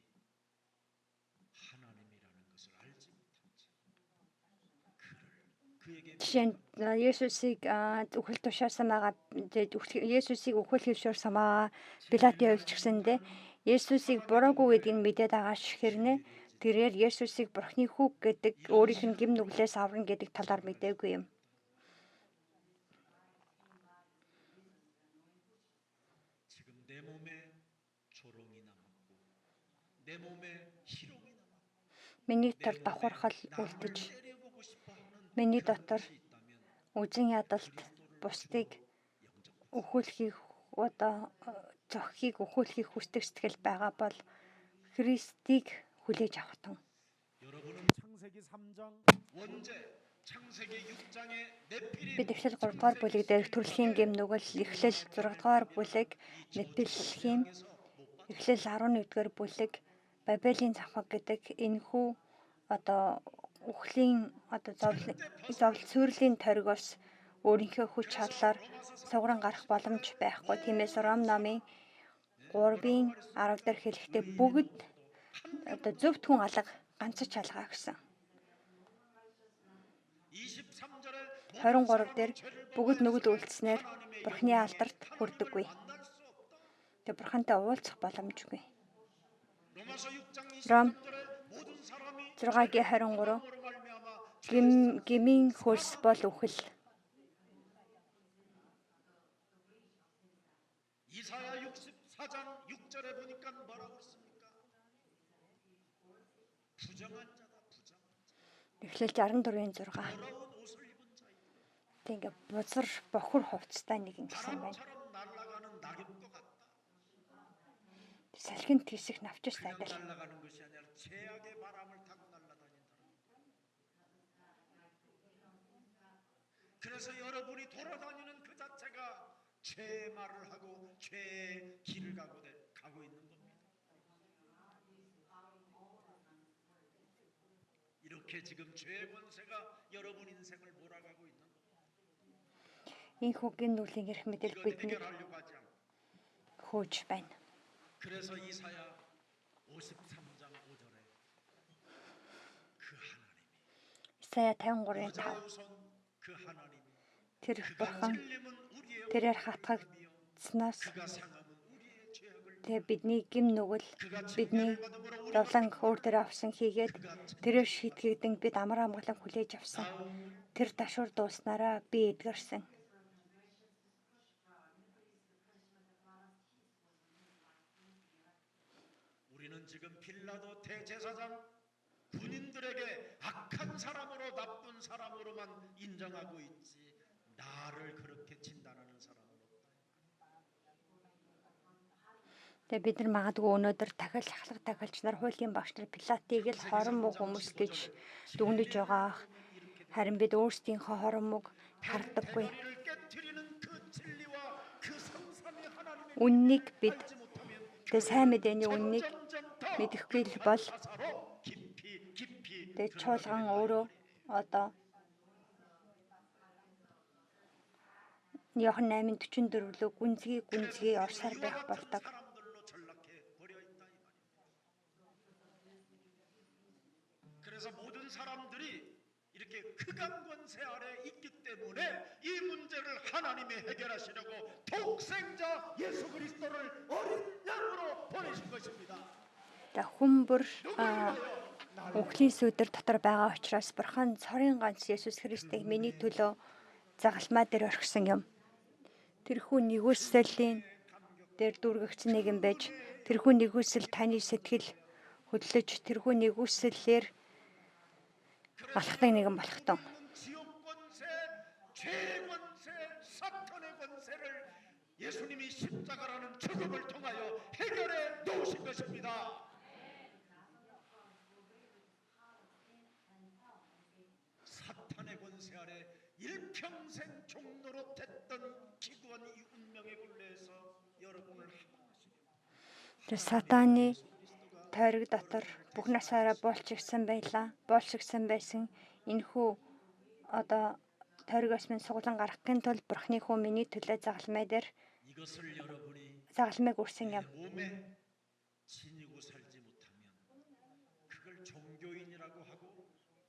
[SPEAKER 2] 하나님이라는 것을 알지 못한 채 그에게
[SPEAKER 1] Жишээ нь Есүсийг үхэл тушаасан байгаа Есүсийг үхэл хөвшөрсөн байгаа Пилатын хувьд ч гэсэндээ Есүсийг буруугүй гэдгийг мэдээд байгаа ширхэрнэ тэрээр Есүсийг Бурхны хүүг гэдэг өөрийнх нь гим нүглээс аврна гэдэг талаар мэдээгүй юм.
[SPEAKER 2] 지금 내 몸에 조롱이 남았고 내 몸에 희롱이 남았고
[SPEAKER 1] Миний дотор давхархал үлдэж
[SPEAKER 2] 때려보고 싶어하는
[SPEAKER 1] миний дотор
[SPEAKER 2] 것이 있다면
[SPEAKER 1] үзэн ядалт бусдыг өхүүлэхийг зохихийг өхүүлэхийг хүсдэг сэтгэл байгаа бол Христийг хүлээж авахтун.
[SPEAKER 2] 여러분은
[SPEAKER 4] 창세기 3장
[SPEAKER 2] 원죄 창세기 6장의 네피림
[SPEAKER 1] Бид эхлэл 3 дугаар бүлэг дээр төрөлхийн гэм нүгэл эхлэл 6 дугаар бүлэг Нефилхим эхлэл 11 дугаар бүлэг Бабелийн цамхаг гэдэг энэхүү үхлийн зовлон сүрлийн торгоос өөрийнхөө хүч чадлаар сугран гарах боломж байхгүй. Тиймээс Ром номын 3-ын 10 дээр хэлэхдээ бүгд зөвхт хүн алга ганцч алгаа гэсэн.
[SPEAKER 2] 23절에
[SPEAKER 1] 23 дээр бүгд нүгэл үйлцснээр Бурхны алдарт хүрдэггүй. Тэг Бурхантай уулзах боломжгүй.
[SPEAKER 2] 로마서 6장
[SPEAKER 1] Ром
[SPEAKER 2] 23절에 모든 사람이
[SPEAKER 1] 6-гийн 23
[SPEAKER 2] 으로 말미암아
[SPEAKER 1] гмийн хөлс бол үхэл.
[SPEAKER 2] 이사야 64장 6절에 보니까 뭐라고 했습니까? 부정한 자다 부정한 자
[SPEAKER 1] Эхлэл 64-ийн 6.
[SPEAKER 2] 더러운 옷을 입은 자이다
[SPEAKER 1] Тэг ингээ бузар бохор хувцастай нэг юм гэсэн байна.
[SPEAKER 2] 바람처럼 날아가는 낙엽과 같다
[SPEAKER 1] Салхинд тисэх навчис
[SPEAKER 2] 그냥
[SPEAKER 1] адил.
[SPEAKER 2] 날아가는 것이 아니라 최악의 바람을 타고 날아다닌다는 그래서 여러분이 돌아다니는 그 자체가 죄의 말을 하고 죄의 길을 가고 있는 겁니다. 이렇게 지금 죄의 권세가 여러분 인생을 몰아가고 있는 겁니다.
[SPEAKER 1] Ийхүү гин нүглийн эрх мэдэл
[SPEAKER 2] 이걸
[SPEAKER 1] бидний
[SPEAKER 2] 해결하려고 하지 않고
[SPEAKER 1] хөөж байна.
[SPEAKER 2] 그래서 이사야 53장 5절에 그 하나님이
[SPEAKER 1] Исая 53-ийн 5.
[SPEAKER 2] 여자의 우선 그 하나님이
[SPEAKER 1] Тэр
[SPEAKER 2] 그가
[SPEAKER 1] бурхан
[SPEAKER 2] 찔림은 우리의
[SPEAKER 1] тэрээр
[SPEAKER 2] 오른팔을
[SPEAKER 1] хатгагдснаас
[SPEAKER 2] 그가 상함은 우리의 죄악을
[SPEAKER 1] тэгээ бидний гим нүгэл
[SPEAKER 2] 그가
[SPEAKER 1] бидний
[SPEAKER 2] 징계를 받음으로 우리가
[SPEAKER 1] зовлон өөр дээр авсан хийгээд тэрээр шийтгэгдэн бид амар амгалан хүлээж авсан. Тэр ташуур дууснараа би эдгэрсэн.
[SPEAKER 2] 우리는 지금 빌라도 대제사장 군인들에게 악한 사람으로 나쁜 사람으로만 인정하고 있지 나를 그렇게 진단하는 사람은 없다.
[SPEAKER 1] Тэгээ бид нар магадгүй өнөөдөр дахиад ахлах дахиалч нар хуулийн багш нар Пилатыг л хорон муу хүмүүс гэж дүгнэж байгаа. Харин бид өөрсдийнхөө хорон мууг хардаггүй.
[SPEAKER 2] 대가리를 깨트리는 그 진리와 그 성삼위 하나님의
[SPEAKER 1] Үннийг бид
[SPEAKER 2] 알지 못하면
[SPEAKER 1] тэгээ сайн мэдээний үннийг
[SPEAKER 2] 점점 더
[SPEAKER 1] мэдэхгүй л бол
[SPEAKER 2] 가사로 깊이
[SPEAKER 1] тэгээ чуулган өөрөө одоо Иохан 8:44 лөө гүнзгий орсаар байх болдог.
[SPEAKER 2] 사람들로 전락해 버려 있다 이 말이에요. 그래서 모든 사람들이 이렇게 흑암 권세 아래 있기 때문에 이 문제를 하나님이 해결하시려고 독생자 예수 그리스도를 어린 양으로 보내신 것입니다.
[SPEAKER 1] Тэгээ хүн бүр өхлийн сүдэр дотор байгаа учраас Бурхан цорын ганц Есүс Христийг миний төлөө загалмай дээр орхисон юм. Тэрхүү нэгүслийн дээр дүргэгдсэн нэгэн байж тэрхүү нэгүсэл таны сэтгэл хөдлөж тэрхүү нэгүслээр алхдаг нэгэн болгохтон.
[SPEAKER 2] 지옥 권세, 죄 권세, 사탄의 권세를 예수님이 십자가라는 죽음을 통하여 해결해 놓으신 것입니다. 사탄의 권세 아래 일평생 종로로 됐던 기구한 이 운명의 굴레에서 여러분을
[SPEAKER 1] Тэр сатаны тойрог дотор бүх насаараа болчихсан байсан энэхүү одоо тойрогоос минь суглан гаргахын тулд Бурхны хүн миний төлөө загалмай дээр
[SPEAKER 2] 이것을 여러분이
[SPEAKER 1] загалмайг өрсөн юм.
[SPEAKER 2] 몸에 지니고 살지 못하면 그걸 종교인이라고 하고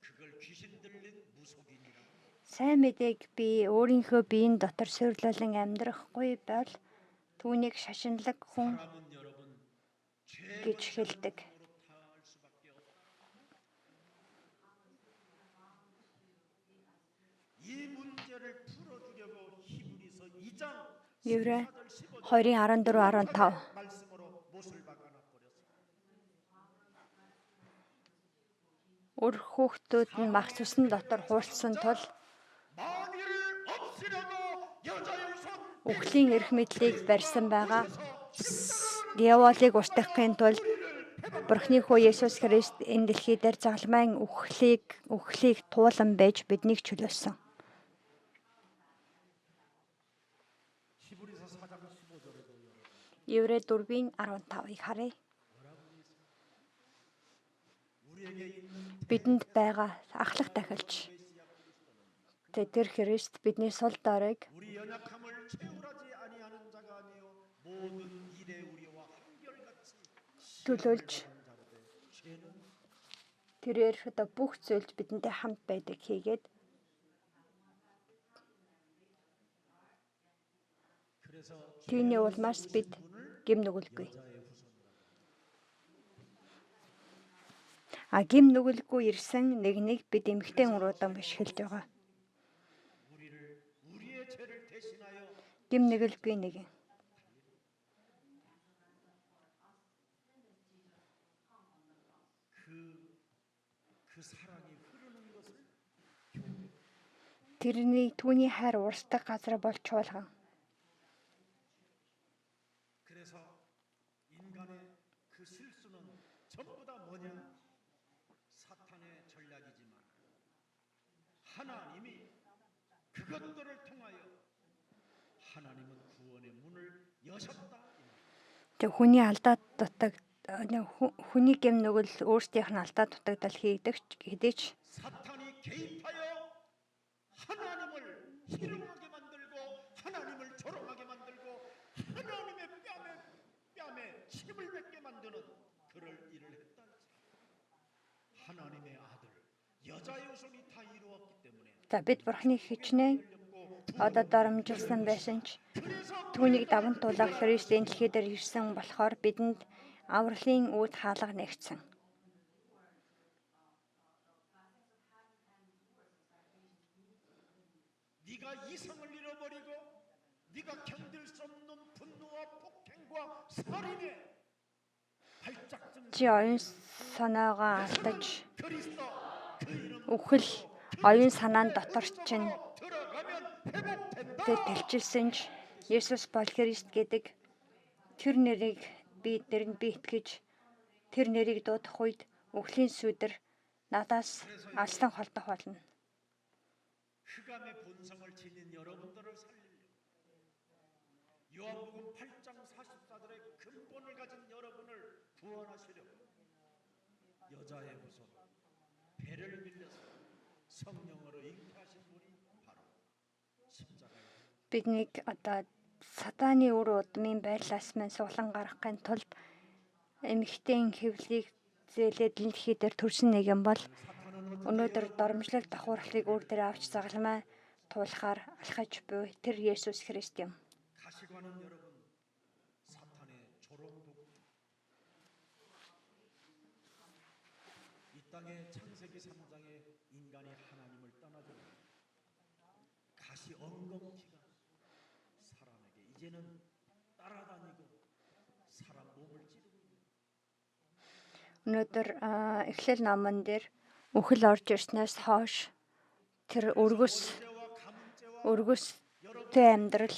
[SPEAKER 2] 그걸 귀신 들린 무속인이라고
[SPEAKER 1] Сайн мэдээг би өөрийнхөө биеийн дотор суйрлуулан амьдрахгүй бол түүнийг шашинлаг хүн
[SPEAKER 2] 사람은 여러분
[SPEAKER 1] гэж хэлдэг.
[SPEAKER 2] 노릇할 수밖에 없다. 이 문제를 풀어주려고 히브리서 2장
[SPEAKER 1] Еврей
[SPEAKER 2] 14-15
[SPEAKER 1] 2:14-15
[SPEAKER 2] 말씀으로 못을 박아놔 버렸습니다.
[SPEAKER 1] Өр хүүхдүүд нь мах цусан дотор хуурсан тул
[SPEAKER 2] 만일을 없애려고 여자의 우선
[SPEAKER 1] үхлийн эрх мэдлийг барьсан байгаа. Диаволыг устгахын тулд Бурхны хүү Есүс Христ энэ дэлхий дээр загалмайн үхлийг туулан байж биднийг чөлөөсөн.
[SPEAKER 2] 히브리서 4장 15절에도
[SPEAKER 1] Еврей 4:15-ыг харъя.
[SPEAKER 2] 우리에게 있는
[SPEAKER 1] Бидэнд байгаа ахлах дахилч. Тэр Христ бидний сул дорыг
[SPEAKER 2] 우리 연약함을 채울하지 아니하는 자가 아니요 모든 일에 우리와 한결같이
[SPEAKER 1] төлөөлж тэрээр одоо бүх зүйлд бидэнтэй хамт байдаг хийгээд
[SPEAKER 2] 그래서
[SPEAKER 1] түүний улмаас бид гим нүгэлгүй. Гим нүгэлгүй ирсэн нэгнийг бид эмхтэй уруудан бишгэлж байгаа.
[SPEAKER 2] 우리의 죄를 대신하여
[SPEAKER 1] Гим нүгэлгүй нэг.
[SPEAKER 2] 그 사랑이 흐르는 것을
[SPEAKER 1] Тэрний түүний хайр урсдаг газар бол чуулган.
[SPEAKER 2] 그래서 인간의 그 실수는 전부 다 뭐냐? 사탄의 전략이지만 하나님이 그것들을 통하여 하나님은 구원의 문을 여셨다.
[SPEAKER 1] Тэг хүний алдаа дутаг хүний гим нүгэл өөрсдийнх нь алдаа дутагдал хийдэгч
[SPEAKER 2] 사탄이 개입하여 하나님을 희롱하게 만들고 하나님을 조롱하게 만들고 하나님의 뺨에 침을 뱉게 만드는 그럴 일을 했다. 하나님의 아들 여자의 후손이 다 이루었기 때문에
[SPEAKER 1] За бид Бурхны хичнээн одоо доромжилсан байсан ч түүнийг даван туулах Христ энэ дэлхий дээр ирсэн болохоор бидэнд авралын үүд хаалга нэгцэн.
[SPEAKER 2] 네가 이성을 잃어버리고 네가 견딜 수 없는 분노와 폭행과 살인에 발작증
[SPEAKER 1] Чи оюун санаагаа алдаж
[SPEAKER 2] 그 그리스도 그 이름
[SPEAKER 1] үхэл оюун санаан дотор чинь
[SPEAKER 2] 들어가면 회복된다.
[SPEAKER 1] тэлжилсэн ч Есүс бол Христ гэдэг тэр нэрийг би итгэж тэр нэрийг дуудах үед үхлийн сүдэр надаас алсан холдох болно.
[SPEAKER 2] 흑암의 본성을 지닌 여러분들을 살리려고 요한복음 8장 44절의 근본을 가진 여러분을 구원하시려고 여자의 후손 배를 빌려서 성령으로 잉태하신 분이 바로 십자가에
[SPEAKER 1] Биднийг одоо сатааны үр удмын байрлаас мань суулан гаргахын тулд эмэгтэйн хэвлийг зээлээд дэлхий дээр төрсөн нэгэн бол өнөөдөр доромжлол давхарлыг өөр дээр авч загалмай туулахаар алхаж буй тэр Есүс Христ юм.
[SPEAKER 2] 가시관은 여러분 사탄의 조롱도구. 이 땅의 창세기 3장에 인간이 하나님을 떠나서 가시 엉겅퀴가 사람에게 이제는 따라다니고 사람 몸을 찌르고 있는
[SPEAKER 1] Өнөөдөр Эхлэл номон дээр үхэл орж ирснээс хойш тэр өргөстэй амьдрал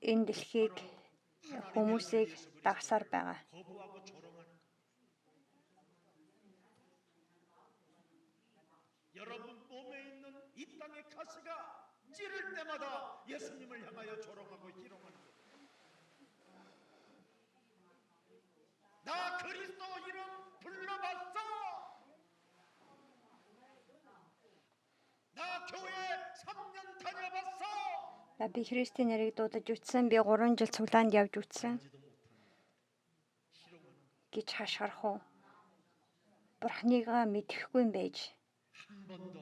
[SPEAKER 1] энэ дэлхийг хүмүүсийг дагсаар байгаа.
[SPEAKER 2] 거부하고 조롱하는 여러분 몸에 있는 이 땅의 가시가 찌를 때마다 예수님을 향하여 조롱하고 희롱하는 거예요. 나 그리스도 이름 불러봤어. 나 교회 3년 다녀봤어.
[SPEAKER 1] Би Христийн нэрийг дуудаж үтсэн. Би 3 жил цуглаанд явж үтсэн. гэж хашгирах уу? Бурхныгаа мэдэхгүй юм байж.
[SPEAKER 2] 한 번도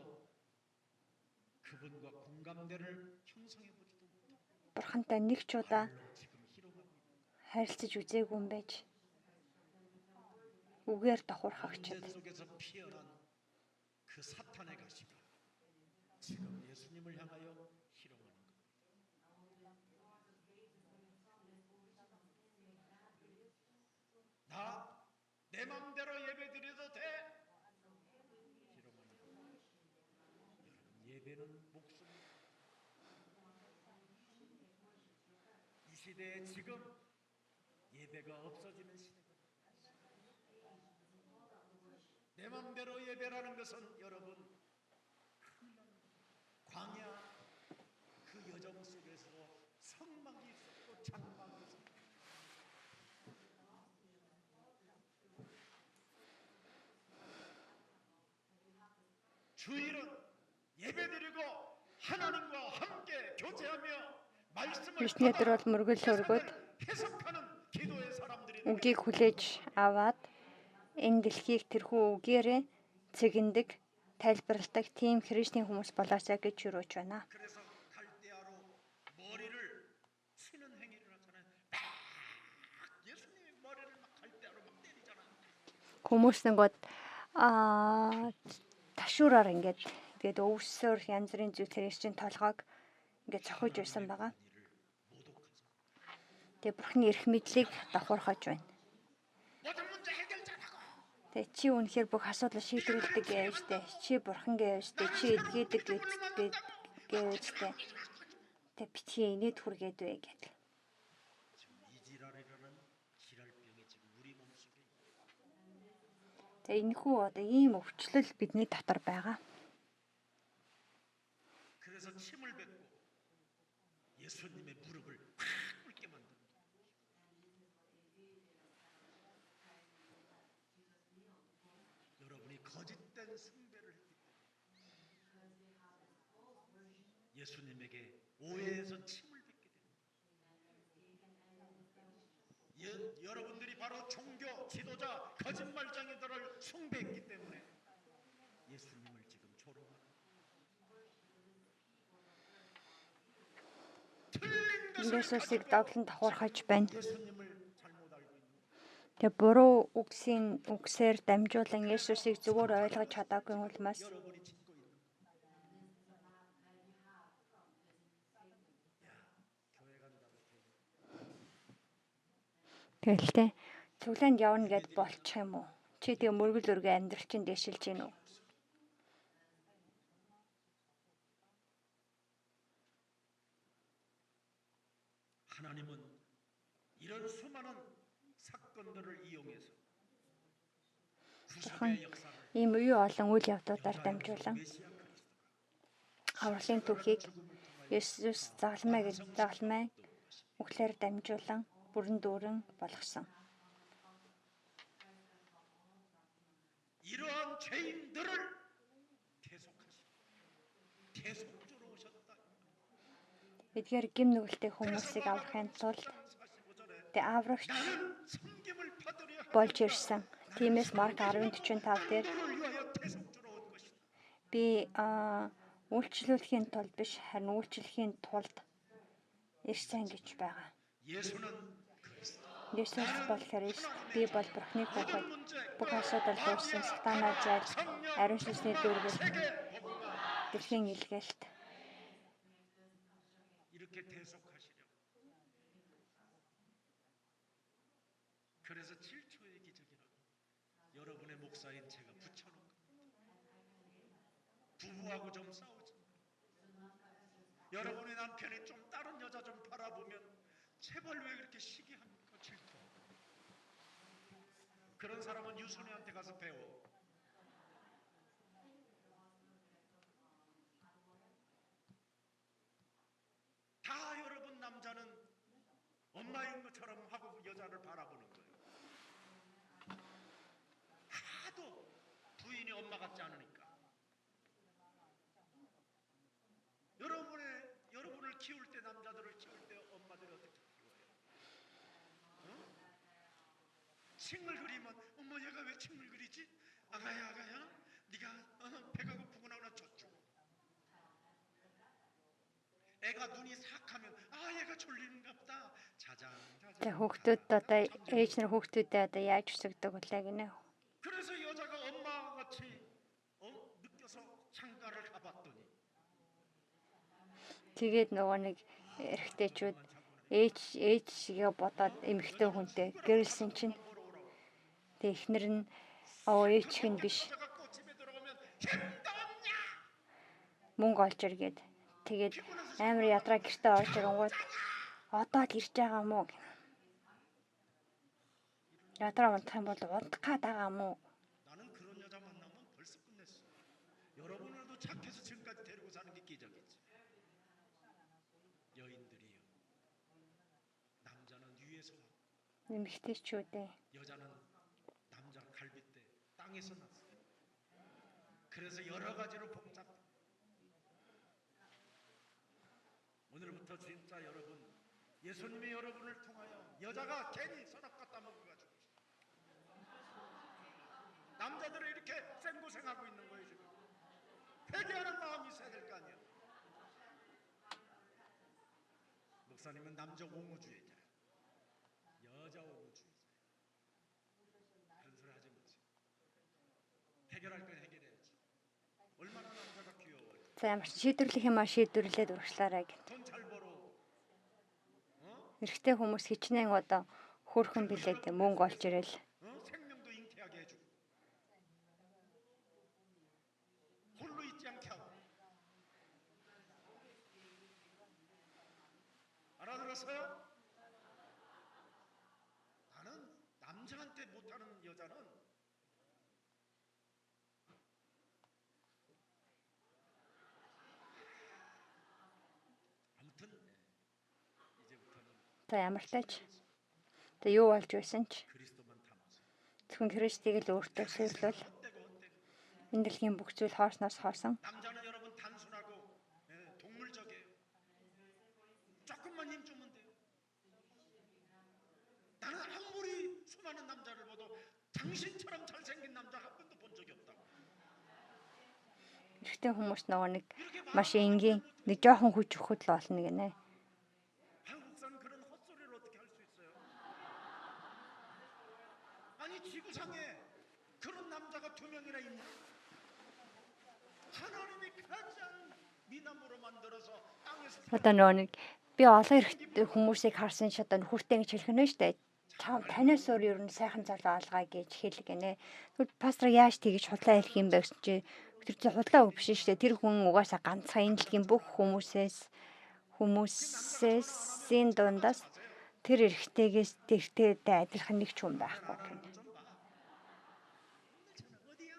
[SPEAKER 2] 그분과 공감대를 형성해 보지도 못하고
[SPEAKER 1] Бурхантай нэг ч удаа
[SPEAKER 2] 지금 희롱하고 있는
[SPEAKER 1] харилцаж үзээгүй юм байж. Үгээр давхархагчд.
[SPEAKER 2] 문제 속에서 피어난 그 사탄의 가시가 지금 예수님을 향하여 희롱하는 것. 나 내 맘대로 예배 드려도 돼? 희롱하는 것. 여러분 예배는 목숨. 이 시대에 지금 예배가 없어지는 시대입니다. 내 맘대로 예배라는 것은 여러분 광야 그 여정 속에서 성막이 있었고 장막이 있었고 주일은 예배드리고 하나님과 함께 교제하며 말씀을
[SPEAKER 1] Бидний өдөр бол мөргөл өргөд
[SPEAKER 2] 해석하는 기도의 사람들이
[SPEAKER 1] үгийг хүлээж аваад энэ дэлхийг тэрхүү үгээрээ цэгэндэг, тайлбарладаг тийм Христийн хүмүүс болоосаа гэж юрууч байна.
[SPEAKER 2] 그래서 갈대아로 머리를 치는 행위를 하잖아요. 막 예수님의 머리를 막 갈대아로 막 때리잖아요.
[SPEAKER 1] Хүмүүс нэгэд ташуураар тэгээд өвсөөр янз бүрийн зүйлээс чинь толгойг ингээд цохиж байсан байгаа. Тэгээд Бурхны эрх мэдлийг давхархаж байна.
[SPEAKER 2] 모든 문제 해결자라고.
[SPEAKER 1] Тэгээд чи үнэхээр бүх асуудал шийдвэрлэдэг гэж дээ. Чи Бурхан гэж дээ. Чи эдгээдэг гэж дээ. Тэгээд битгий инээд хүргээд вэ гэдэг.
[SPEAKER 2] 이지랄이라는 기랄병이 지금 우리 몸속에 있어요.
[SPEAKER 1] Тэгээд энэхүү одоо ийм өвчлөл бидний дотор байгаа.
[SPEAKER 2] 그래서 침을 뱉고 예수님의 무릎을 팍 꿇게 만듭니다. 여러분이 거짓된 숭배를 했기 때문에 예수님에게 오해해서 침을 뱉게 됩니다. 여러분들이 바로 종교 지도자 거짓말쟁이들을 숭배했기 때문에 예수님을 지금 조롱하는
[SPEAKER 1] Есүсийг давлан давхархаж байна.
[SPEAKER 2] 예수님을 잘못 알고 있는
[SPEAKER 1] Тэгээд буруу үгсээр дамжуулан Есүсийг зөвөр ойлгож чадаагүй улмаас
[SPEAKER 2] 여러분이 짓고 있는 교회 간다고
[SPEAKER 1] Тэгэлтэй цуглаанд явна гэд болчих юм уу? Чи тэгээ мөргөл өргөө амьдрал чинь дэшилж гин үү?
[SPEAKER 2] 하나님은 이런 수많은 사건들을 이용해서 구속의 역사를
[SPEAKER 1] Ийм үе олон үйл явдлуудаар дамжуулан
[SPEAKER 2] 메시아 그리스도
[SPEAKER 1] авралын түүхийг Есүс загалмай үгээр дамжуулан бүрэн дүүрэн болгосон.
[SPEAKER 2] 이러한 죄인들을 대속주로 오셨다.
[SPEAKER 1] Эдгээр гим нүгэлтэй хүмүүсийг аврахын тулд тэ аврагч
[SPEAKER 2] 나는 섬김을 받으려
[SPEAKER 1] болж ирсэн. Тиймээс Марк 10:45 дээр
[SPEAKER 2] 너를 위하여 대속주로 온 것이다.
[SPEAKER 1] би үйлчлүүлэхийн тулд биш харин үйлчлэхийн тулд ирсэн гэж байгаа.
[SPEAKER 2] 예수는 그리스도.
[SPEAKER 1] Есүс бол Христ, би бол Бурхны хүүхэд.
[SPEAKER 2] 문제
[SPEAKER 1] Бүх асуудал дууссан сатанаа зайл ариун сүнсний дүүргэл дэлхийн илгээлт
[SPEAKER 2] 이렇게 대속하시려. 그래서 7초의 기적이라고 여러분의 목사인 제가 붙여놓은 겁니다. 부부하고 좀 싸우지. 여러분의 남편이 좀 다른 여자 좀 바라보면 제발 왜 그렇게 시기합니까? 질투. 그런 사람은 유순이한테 가서 배워. 다 여러분 남자는 엄마인 것처럼 하고 여자를 바라보는 거예요. 하도 부인이 엄마 같지 않으니까. 여러분을 키울 때 남자들을 키울 때 엄마들이 어떻게 키워요? 어? 칭을 그리면 엄마 얘가 왜 칭을 그리지? 아가야 네가 배가 고프구나 그러나 젖줘. 애가 눈이 삭하면 얘가 졸리는가 보다. 자장.
[SPEAKER 1] тэ хүүхдүүд одоо ээж нар хүүхдүүдэд одоо яаж өсгдөг вэ гинэ.
[SPEAKER 2] 그래서 여자가 엄마와 같이 느껴서 창가를 가봤더니
[SPEAKER 1] Тэгээд нөгөө нэг эрэгтэйчүүд ээж шигээ бодоод эмэгтэй хүнтэй гэрэлсэн чинь тэг эхнэр нь ээжх нь биш
[SPEAKER 2] 여자가 꽃집에 들어가면 힘도 없냐?
[SPEAKER 1] мөнгө олж иргээд тэгээд амар ядраа гэртээ орж ирэнгүүт одоо л ирж байгаа мó гэх. Ядраа унтах юм бол унтах гээд байгаа мó.
[SPEAKER 2] 나는 그런 여자 만나면 벌써 끝냈어. 여러분들도 착해서 지금까지 데리고 사는 게 기적이지. 여인들이요. 남자는 위에서 왔고
[SPEAKER 1] Эмэгтэйчүүдээ
[SPEAKER 2] 여자는 남자 갈빗대 땅에서 났어요. 그래서 여러 가지로 복잡. 오늘부터 진짜 여러분 예수님이 여러분을 통하여 여자가 괜히 선악과 따먹어가지고 남자들은 이렇게 생고생하고 있는 거예요 지금. 회개하는 마음이 있어야 될 거 아니에요. 목사님은 남자 옹호주의자, 여자 옹호주의자. 그런 소리 하지 마세요. 해결할 건 해결해야지. 얼마나 남자가 귀여워요.
[SPEAKER 1] за ямар ч шийдвэрлэх юм шийдвэрлээд урагшлаарай гэх.
[SPEAKER 2] 돈 잘 벌어.
[SPEAKER 1] Эрэгтэй хүмүүс хичнээн одоо хөөрхөн билээд мөнгө олж ирэл.
[SPEAKER 2] 생명도 잉태하게 해주고 홀로 있지 않게 하고. 알아들었어요? 나는 남자한테 못하는 여자는 아무튼 이제부터는
[SPEAKER 1] За ямар ч тач. Тэг юу болж байсан ч
[SPEAKER 2] 그리스도만 담아서
[SPEAKER 1] зөвхөн Христийг л өөртөө суйрлуул энэ дэлхийн бүх зүйл хоосноос хоосон.
[SPEAKER 2] 남자는 여러분 단순하고 동물적이에요. 조금만 힘 주면 돼요. 나는 아무리 수많은 남자를 봐도 당신처럼 잘생긴 남자 한 번도 본 적이 없다고.
[SPEAKER 1] Эрэгтэй хүмүүс нөгөө нэг маш энгийн нэг жоохон хүч өгөхөд л болно гинэ.
[SPEAKER 2] 한국사는 그런 헛소리를 어떻게 할 수 있어요? 아니 지구상에 그런 남자가 2명이나 있냐? 하나님이 가장 미남으로 만들어서 땅에서
[SPEAKER 1] Одоо нөгөө нэг би олон эрэгтэй хүмүүсийг харсан ч одоо нөхөртэй гэж хэлэх нь шүү дээ. танаас өөр ер нь сайхан залуу алгаа гэж хэлэг гинэ. Тэгвэл пастор яаж тэгж худлаа хэлэх юм бэ гэсэн чи тэр чинь худлаа үг биш шүү дээ. Тэр хүн угаасаа ганцхан энэ дэлхийн бүх хүмүүсийн дундаас тэр эрэгтэйгээс тэртээтэй адилхан нэг ч хүн байхгүй гинэ.
[SPEAKER 2] 어디야?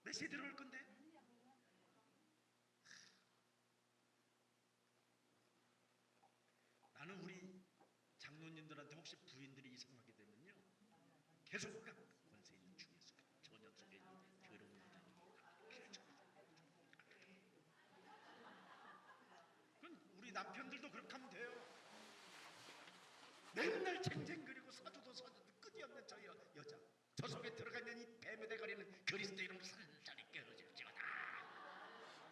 [SPEAKER 2] 몇시 들어올 건데? 나는 우리 장로님들한테 혹시 부인들이 이상하게 되면요, 계속 권세 있는 중에서 저녁 속에 더러운 그건 우리 남편들도 그렇게 하면 돼요. 맨날 쟁쟁거리고 사주도 끝이 없는 저 여자, 저 속에 들어가 있는 이 뱀의 대가리는 그리스도 이름으로 살살이 깨어질지어다.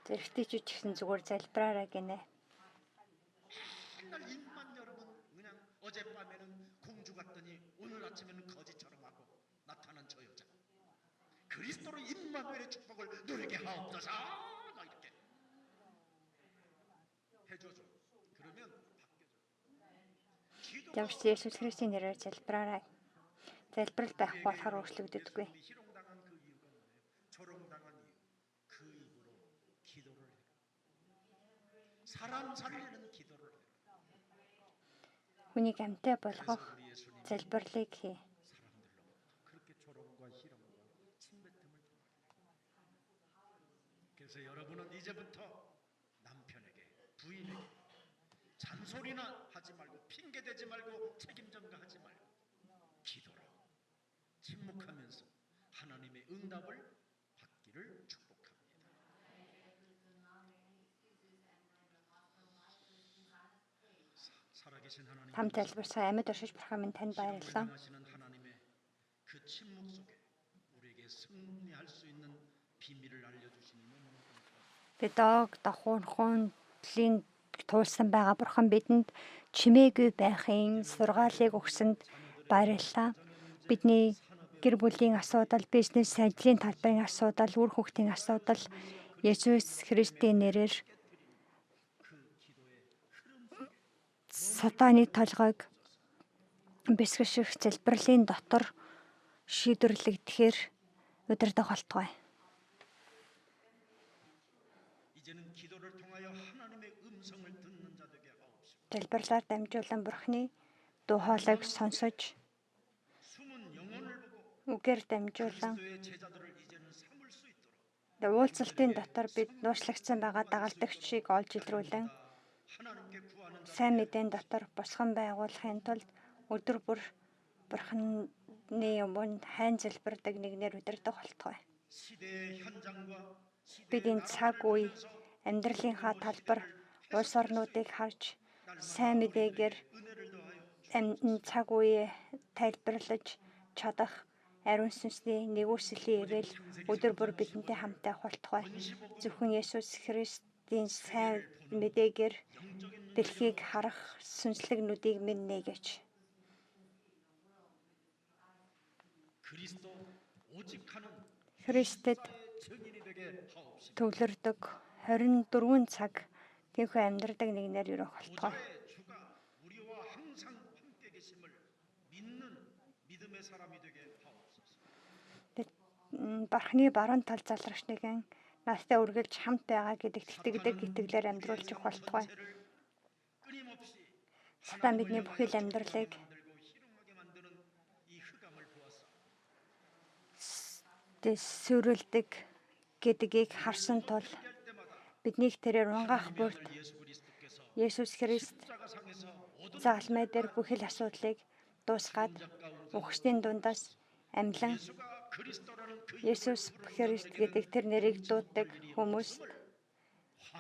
[SPEAKER 1] Зэрэгтэйчүүд ч гэсэн зүгээр залбираарай гинэ.
[SPEAKER 2] 맨날 입만 열으면 그냥 어젯밤에는 공주 같더니 오늘 아침에는 거지처럼 하고 나타난 저 여자. 그리스도로 임마누엘의 축복을 누리게 하옵소서. 나 이렇게 해줘줘. 그러면 바뀌어져.
[SPEAKER 1] Явж Есүс Христосийн нэрээр залбираарай. Залбирал байхгүй болохоор өөрчлөгддөггүй.
[SPEAKER 2] 희롱당한 그 이유가 뭐예요? 조롱당한 이유. 그 입으로 기도를 해. 사람 살리는 기도를 해.
[SPEAKER 1] Хүнийг амьтаа болгох залбирлыг хий.
[SPEAKER 2] 사람들로 그렇게 조롱과 희롱과 침뱉음을 그래서 여러분은 이제부터 남편에게 부인에게 잔소리나 하지 말고 핑계대지 말고 책임전가하지 말고 기도로 침묵하면서 하나님의 응답을 받기를 축복합니다. 살아계신 하나님,
[SPEAKER 1] Хамт залбирсаа амьд оршиж бурхан минь танд баярлалаа.
[SPEAKER 2] 하시는 하나님의 그 침묵 속에 우리에게 승리할 수 있는 비밀을 알려주시니 너무나 감사합니다.
[SPEAKER 1] Би дог дахуурхунлын туулсан байгаа бурхан бидэнд чимээгүй байхын сургаалыг өгсөнд баярлалаа. Бидний гэр бүлийн асуудал, бизнес ажлын талбарын асуудал, үр хүүхдийн асуудал Есүс Христийн нэрээр сатаны толгойг бэлсгших залбирлын дотор шийдвэрлэгдэхээр удирдах болтугай.
[SPEAKER 2] 이제는 기도를 통하여 하나님의 음성을 듣는 자 되게 하옵소서.
[SPEAKER 1] Залбирлаар дамжуулан Бурхны дуу хоолойг сонсож,
[SPEAKER 2] 숨은 영혼을 보고
[SPEAKER 1] үгээр дамжуулан
[SPEAKER 2] 그리스도의 제자들을 이제는 삼을 수 있도록
[SPEAKER 1] уулзалтын дотор бид нууцлагдсан байгаа дагалдагчийг олж илрүүлэн
[SPEAKER 2] 하나님께 구하는 자
[SPEAKER 1] сайн мэдээний дотор босгон байгуулахын тулд өдөр бүр Бурхны өмнө хайн залбирдаг нэгнээр удирдах болтугай.
[SPEAKER 2] 시대의 현장과
[SPEAKER 1] Бид энэ цаг үе амьдралынхаа талбар улс орнуудыг харж сайн мэдээгээр энэ цаг үеэ тайлбарлаж чадах ариун сүнсний нэгүслийн ивэл өдөр бүр бидэнтэй хамтаа болтугай. Зөвхөн Есүс Христийн сайн мэдээгээр дэлхийг харах сүнслэг нүдийг минь нээгэж.
[SPEAKER 2] 그리스도 오직하는
[SPEAKER 1] Христэд
[SPEAKER 2] 증인이 되게 하옵시고
[SPEAKER 1] төвлөрдөг 24 цаг тийхүү амьдрдаг нэгнээр өрөх болтугай.
[SPEAKER 2] 보좌의 주가 우리와 항상 함께 계심을 믿는 믿음의 사람이 되게 하옵소서.
[SPEAKER 1] Бархны баруун тал залрагч нэгэн настай үргэлж хамт байгаа гэдэгт итгэдэг итгэлээр амьдруулж өгөх болтугай.
[SPEAKER 2] 끊임없이
[SPEAKER 1] Сатан бидний бүхэл амьдралыг
[SPEAKER 2] 만들고 희롱하게 만드는 이 흑암을 보았사.
[SPEAKER 1] сүрэлдэг гэдгийг харсан тул биднийг тэрээр унгаах бүрт
[SPEAKER 2] 예수 그리스도께서
[SPEAKER 1] Есүс Христ
[SPEAKER 2] 십자가상에서 모든
[SPEAKER 1] загалмай дээр бүхэл асуудлыг дуусгаад өгчдийн дундаас амьлан
[SPEAKER 2] 예수가 그리스도라는 그
[SPEAKER 1] Есүс Христ гэдэг тэр нэрийг дууддаг хүмүүст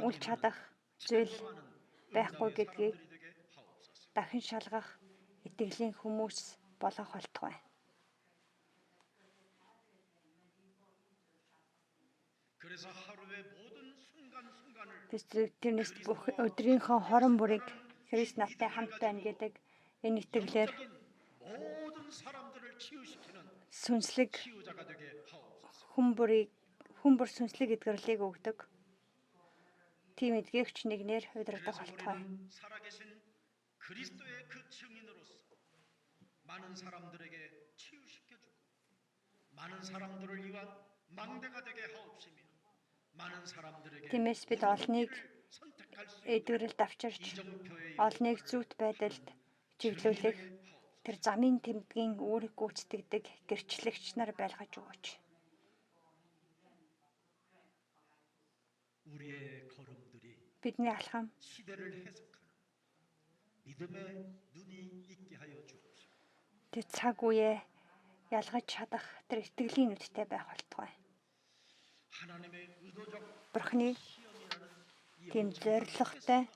[SPEAKER 1] үл чадах зүйл байхгүй гэдгийг
[SPEAKER 2] 이름이 되게 하옵소서.
[SPEAKER 1] дахин шалгах итгэлийн хүмүүс болох болтугай.
[SPEAKER 2] 그래서 하루의 모든 순간순간을
[SPEAKER 1] Тэрнээс бүх өдрийнхөө хорон бүрийг Христ надтай хамт байна гэдэг энэ итгэлээр
[SPEAKER 2] 모든 사람들을 치유시키는
[SPEAKER 1] сүнслэг
[SPEAKER 2] 치유자가 되게 하옵소서.
[SPEAKER 1] хүн бүр сүнслэг эдгэрлийг өгдөг. Тийм эдгээгч нэгнээр удирдах болтугай.
[SPEAKER 2] 우리는 살아계신 그리스도의 그 증인으로서 많은 사람들에게 치유시켜주고 많은 사람들을 위한 망대가 되게 하옵시며 많은 사람들에게
[SPEAKER 1] Тиймээс бид олныг
[SPEAKER 2] 선택할 수 있는
[SPEAKER 1] эдгэрэлд авчирч
[SPEAKER 2] 이정표의
[SPEAKER 1] олныг зүйт байдалд чиглүүлэх тэр замын тэмдгийн үүрэг гүйцэтгэдэг гэрчлэгч нар байлгаж өгөөч.
[SPEAKER 2] 우리의 걸음들이
[SPEAKER 1] Бидний алхам
[SPEAKER 2] 시대를 해석하는 믿음의 눈이 있게 하여 주옵소서.
[SPEAKER 1] тэр цаг үеэ ялгаж чадах тэр итгэлийн нүдтэй байх болтугай.
[SPEAKER 2] 하나님의 의도적
[SPEAKER 1] Бурхны
[SPEAKER 2] 시험이라는 이
[SPEAKER 1] тийм зоригтой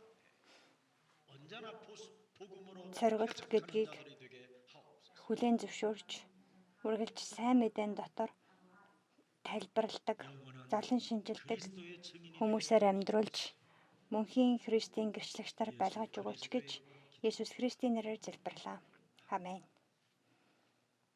[SPEAKER 2] 언제나 복음으로
[SPEAKER 1] зориглт
[SPEAKER 2] 해석하는
[SPEAKER 1] гэдгийг
[SPEAKER 2] 자들이 되게 하옵소서.
[SPEAKER 1] хүлээн зөвшөөрч үргэлж сайн мэдэн дотор тайлбарладаг, залан шинжилдэг
[SPEAKER 2] 그리스도의 증인이
[SPEAKER 1] хүмүүсээр амьдруулж мөнхийн Христийн гэрчлэгчдэр байлгаж өгөөч гэж Есүс Христийн нэрээр залбирлаа. Амен.